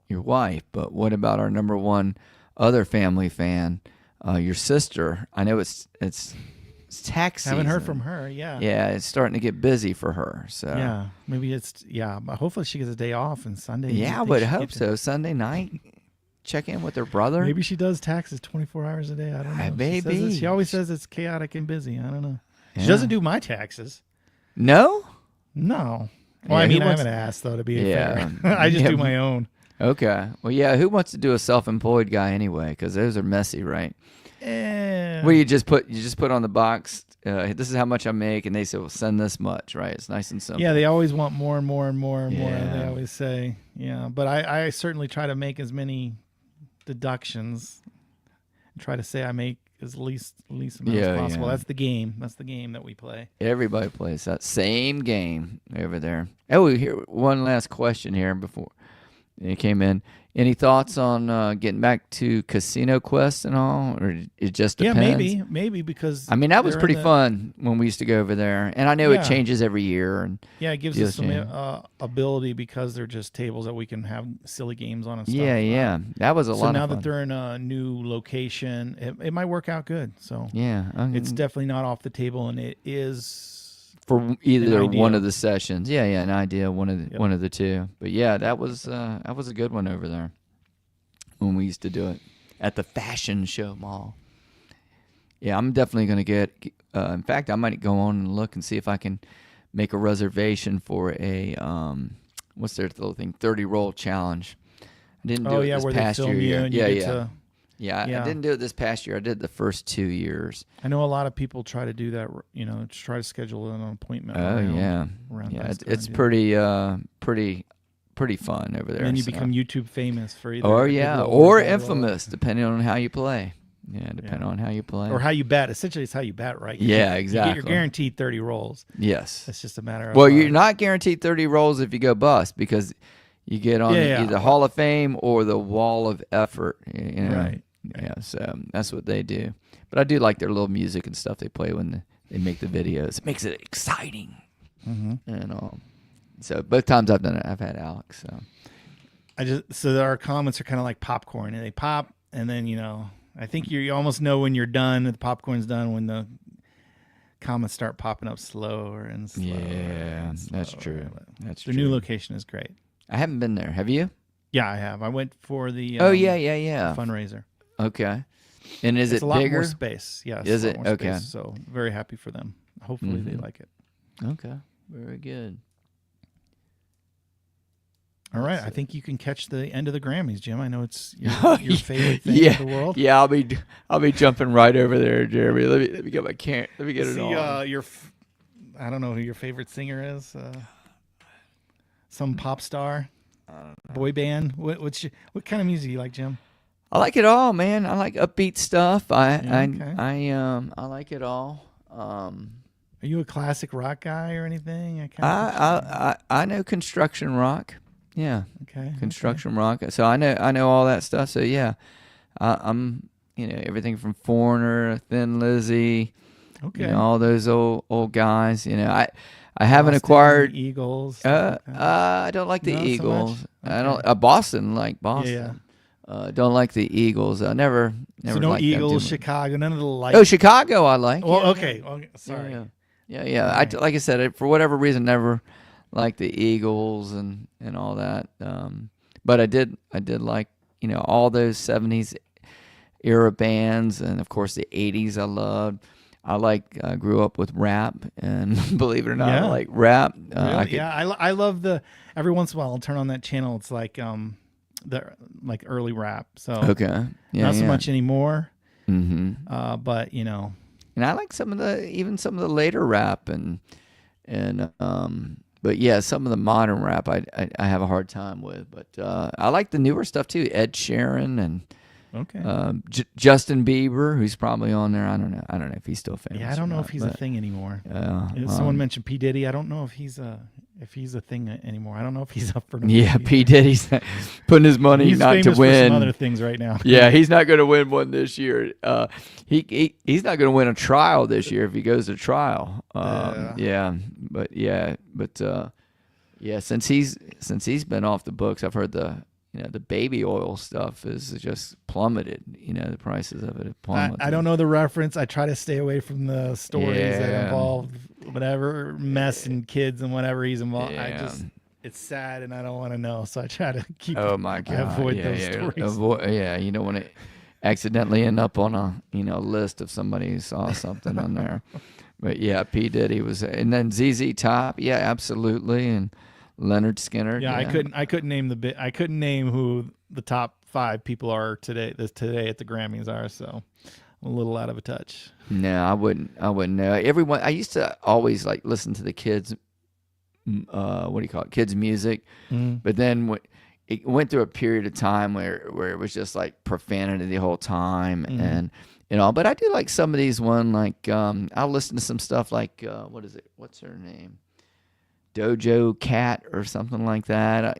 your wife, but what about our number one other family fan, your sister? I know it's tax season. haven't heard from her. Yeah. Yeah, it's starting to get busy for her. So Yeah. Maybe it's But hopefully she gets a day off and Sunday. yeah, I think would she hope gets it. so. Sunday night, check in with her brother. Maybe she does taxes 24 hours a day. I don't know. Maybe. She always says it's chaotic and busy. I don't know. Yeah. She doesn't do my taxes. No. No. Well, Yeah, I who mean, I wants- haven't asked, though, to be Yeah. fair. I just Yeah. do my own. Okay. Well, yeah. Who wants to do a self-employed guy anyway? Because those are messy, right? Where you just put on the box. This is how much I make, and they say, "Well, send this much." Right? It's nice and simple. Yeah, they always want more and more and more and more. They Yeah. always say, yeah. But I certainly try to make as many deductions. Try to say I make as least amount Yeah, as possible. yeah. That's the game. That's the game that we play. Everybody plays that same game over there. Oh, here one last question here before it came in. Any thoughts on getting back to Casino Quest and all, or it just Yeah, depends? maybe because I mean, that was they're in pretty the- fun when we used to go over there, and I know Yeah. it changes every year. And Yeah, it gives Deals us some change. ability because they're just tables that we can have silly games on and stuff. yeah, that was a So lot now of fun. that they're in a new location, it might work out good. So Yeah, it's definitely not off the table, and it is for either idea. one of the sessions. Yeah, an idea, one of the Yep. one of the two. But yeah, that was a good one over there when we used to do it at the Fashion Show Mall. Yeah, I'm definitely going to get. In fact, I might go on and look and see if I can make a reservation for a what's their little thing, 30 roll challenge. I didn't do it this where past they film year. you and you Yeah, get yeah. to. Yeah, Yeah. I didn't do it this past year. I did the first 2 years. I know a lot of people try to do that. You know, to try to schedule an appointment. Oh around yeah, that it's stuff, pretty fun over there. And then you so. become YouTube famous for either. Or a good yeah, roll or a bad roll. infamous, depending on how you play. Yeah, depending on how you play. Or how you bet. Essentially, it's how you bet, right? Yeah, You're exactly. guaranteed 30 rolls. Yes. It's just a matter of. Well, you're not guaranteed 30 rolls if you go bust because you get on Yeah. either Hall of Fame or the Wall of Effort. You know? Right. Yeah, so that's what they do. But I do like their little music and stuff they play when they make the videos. It makes it exciting. Mm-hmm. And so both times I've done it, I've had Alex. So So our comments are kind of like popcorn, and they pop, and then I think you almost know when you're done. The popcorn's done when the comments start popping up slower and slower. Yeah, and that's slower. true. That's The true. new location is great. I haven't been there. Have you? Yeah, I have. I went for the yeah. fundraiser. Okay. And is It's it a lot bigger? more space. Yes. Is a lot it? more Okay. space, so very happy for them. Hopefully they Mhm. like it. Okay. Very good. All right, That's I it. think you can catch the end of the Grammys, Jim. I know it's your, Oh, your favorite thing yeah. in the world. Yeah, I'll be jumping right over there, Jeremy. Let me get my can. Let me get it See, on. I don't know who your favorite singer is. Some pop star, boy band. What kind of music do you like, Jim? I like it all, man. I like upbeat stuff. Yeah, okay. I like it all. Are you a classic rock guy or anything? I know construction rock. Yeah, Okay. construction rock. So I know all that stuff. So yeah, I'm everything from Foreigner, Thin Lizzy, Okay. all those old guys. I haven't Boston, acquired. Eagles. stuff like that. I don't like the Not so Eagles. much? I don't. Okay. Boston, like Boston. Yeah. Don't like the Eagles. I never So no liked them too Eagles, much. Chicago, none of the light. Oh, Chicago, I like. Well, Yeah, okay. Okay. Sorry. Yeah. Alright. Like I said, for whatever reason, never liked the Eagles and all that. But I did like all those '70s era bands, and of course the '80s. I loved. I grew up with rap, and believe it or not, I Yeah. like rap. Really? I love every once in a while I'll turn on that channel. It's like the like early rap. So Okay. Yeah. not so much anymore. Mm-hmm. But And I like some of the later rap and but yeah, some of the modern rap I have a hard time with. But I like the newer stuff too. Ed Sheeran and okay. Justin Bieber, who's probably on there. I don't know if he's still famous. Yeah, I don't or know not, if he's a thing anymore. but, Someone mentioned P Diddy. I don't know if he's a thing anymore. I don't know if he's up for. Yeah, P Diddy's putting his money He's not famous to for win. some other things right now. Yeah, he's not going to win one this year. He's not going to win a trial this year if he goes to trial. Since he's been off the books, I've heard the baby oil stuff is just plummeted. The prices of it have plummeted. I don't know the reference. I try to stay away from the stories that Yeah. involve whatever mess and kids and whatever he's involved. Yeah. It's sad and I don't want to know, so I try to keep. Oh my God! avoid those stories. You don't want to accidentally end up on a list of somebody who saw something on there. But yeah, P Diddy was, and then ZZ Top, yeah, absolutely, and Leonard Skinner. Yeah, I couldn't name I couldn't name who the top 5 people are today at the Grammys are. So I'm a little out of touch. No, I wouldn't know. Everyone, I used to always like listen to the kids. What do you call it? Kids music. But then it went through a period of time where it was just like profanity the whole time and all. But I do like some of these like I'll listen to some stuff like what is it? What's her name? Dojo Cat or something like that.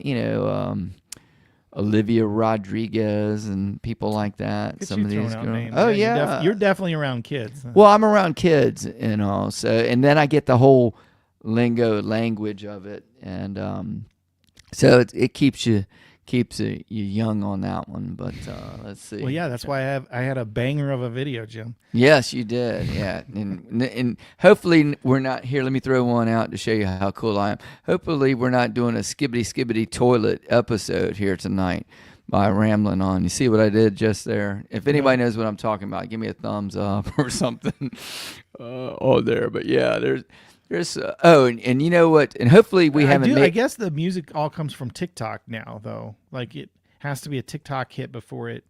Olivia Rodriguez and people like that. Look at Some you of these throwing out girls. names. Oh Yeah, yeah, you're definitely around kids. well, I'm around kids and all, so and then I get the whole language of it, and so it keeps you keeps you young on that one. But let's see. Well, yeah, that's why I had a banger of a video, Jim. Yes, you did. Yeah, and hopefully we're not here. Let me throw one out to show you how cool I am. Hopefully we're not doing a skibbity toilet episode here tonight by rambling on. You see what I did just there? If anybody knows what I'm talking about, give me a thumbs up or something. There. But yeah, there's and you know what? And hopefully we haven't. I guess the music all comes from TikTok now, though. Like it has to be a TikTok hit before it.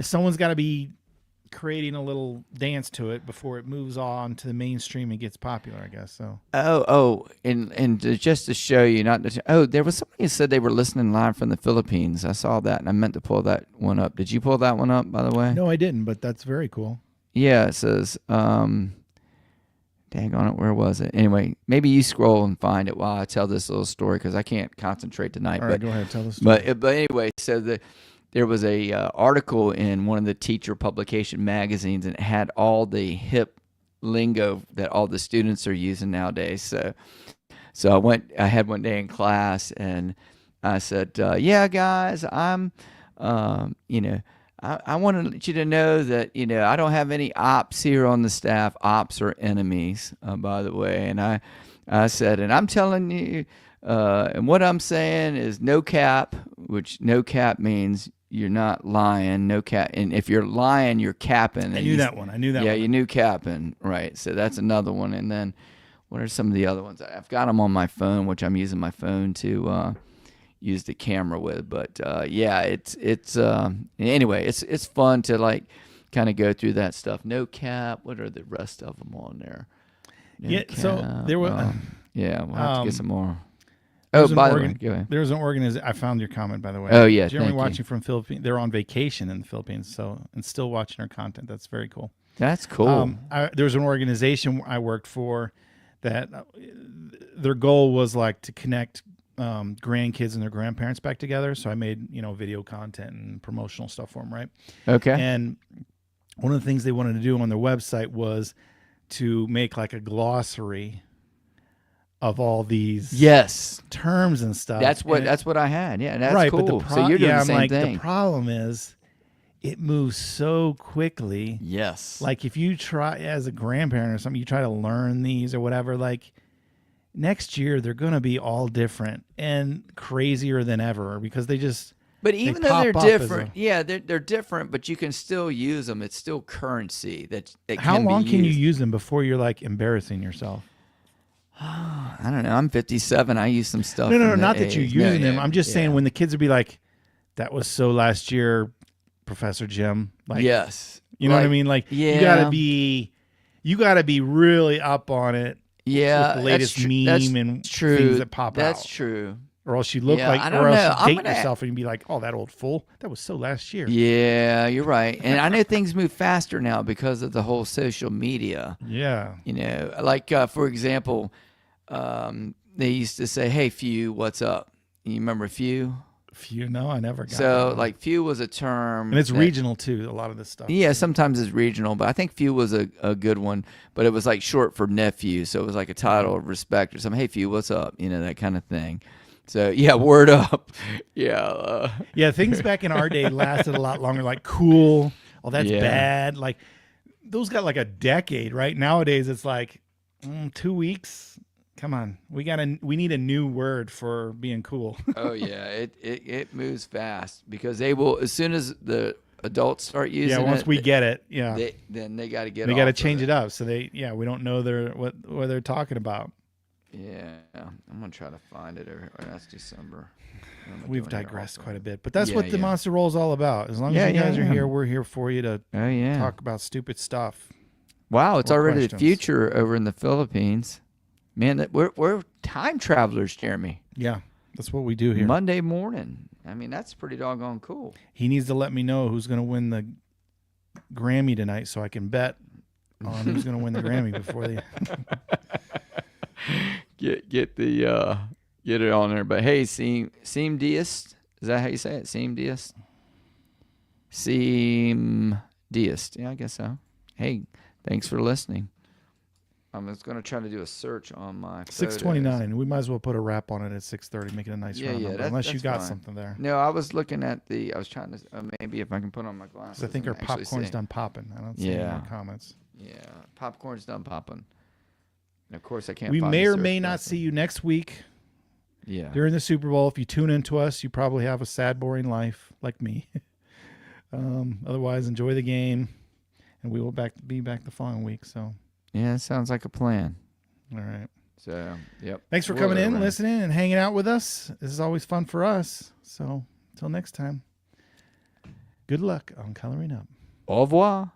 Someone's got to be creating a little dance to it before it moves on to the mainstream and gets popular, I guess. So. And just to show you, there was somebody who said they were listening live from the Philippines. I saw that, and I meant to pull that one up. Did you pull that one up, by the way? No, I didn't, but that's very cool. Yeah, it says, dang on it, where was it? Anyway, maybe you scroll and find it while I tell this little story, because I can't concentrate tonight. All right, go ahead, tell the story. But anyway, so there was a article in one of the teacher publication magazines, and it had all the hip lingo that all the students are using nowadays. So I had one day in class, and I said, yeah, guys, I'm, I want you to know that, I don't have any ops here on the staff. Ops are enemies, by the way. And I said, and I'm telling you, and what I'm saying is no cap, which no cap means you're not lying, no cap. And if you're lying, you're capping. I knew that one. Yeah, you knew capping, right? So that's another one. And then what are some of the other ones? I've got them on my phone, which I'm using my phone to use the camera with. But yeah, it's anyway, it's fun to like kind of go through that stuff. No cap. What are the rest of them on there? No cap. So there were. Yeah, we'll have to get some more. Oh, by the way, go ahead. There was an organization. I found your comment, by the way. Oh, yeah. Jeremy watching from Philippines. They're on vacation in the Philippines, and still watching our content. That's very cool. That's cool. There was an organization I worked for that their goal was like to connect grandkids and their grandparents back together. So I made video content and promotional stuff for them, right? Okay. And one of the things they wanted to do on their website was to make like a glossary of all these terms and stuff. That's what I had. Yeah, that's right, cool. So you're doing the same thing. The problem is it moves so quickly. Yes. Like if you try as a grandparent or something, you try to learn these or whatever, like next year they're going to be all different and crazier than ever because they just But even though they're different, they're different, but you can still use them. It's still currency that How long can you use them before you're like embarrassing yourself? I don't know. I'm 57. I use some stuff. No, not that you're using them. I'm just saying when the kids would be like, "That was so last year, Professor Jim." Like, yes, you know what I mean. Like, you gotta be really up on it. Yeah, with the latest meme and things that pop out. That's true. Or else you look like, or else you date yourself and you be like, "Oh, that old fool. That was so last year." Yeah, you're right. And I know things move faster now because of the whole social media. Yeah. Like for example, they used to say, "Hey, Few, what's up?" You remember Few? Few? No, I never got So, that. like, Few was a term. And it's regional, too, a lot of this stuff. Yeah, sometimes it's regional, but I think Few was a good one. But it was, like, short for nephew, so it was like a title of respect or something. Hey, Few, what's up? That kind of thing. So, yeah, word up. Yeah. Yeah, things back in our day lasted a lot longer, like cool. Oh, that's bad. Like, those got like a decade, right? Nowadays, it's like 2 weeks. Come on, we need a new word for being cool. Oh yeah, it moves fast because they will as soon as the adults start using it. Yeah, once we get it, then they got to get. They got to change it up, so we don't know what they're talking about. Yeah, I'm gonna try to find it. Or that's December. We've digressed quite a bit, but that's what the Monster Roll is all about. As long as you guys are here, we're here for you to talk about stupid stuff. Wow, it's already the future over in the Philippines. Man, we're time travelers, Jeremy. Yeah, that's what we do here. Monday morning. I mean, that's pretty doggone cool. He needs to let me know who's going to win the Grammy tonight so I can bet on who's going to win the Grammy before they get it on there. But hey, Seam Deist, is that how you say it? Seam Deist? Seam Deist. Yeah, I guess so. Hey, thanks for listening. I was going to try to do a search on my 6:29. We might as well put a wrap on it at 6:30. Make it a nice Yeah, round yeah, number. that- Unless you that's got fine. something there. No, I was looking at I was trying to maybe if I can put on my glasses. 'Cause I think our and actually popcorn's see. done popping. I don't see any Yeah. more comments. Yeah, popcorn's done popping. And of course, I can't. We find may the or search may not button. see you next week Yeah. during the Super Bowl. If you tune into us, you probably have a sad, boring life like me. Otherwise, enjoy the game, and we will be back the following week. So, Yeah, it sounds like a plan. all right. So, yep. Thanks for We'll coming let it in, run. listening, and hanging out with us. This is always fun for us. So, until next time, good luck on coloring up. Au revoir.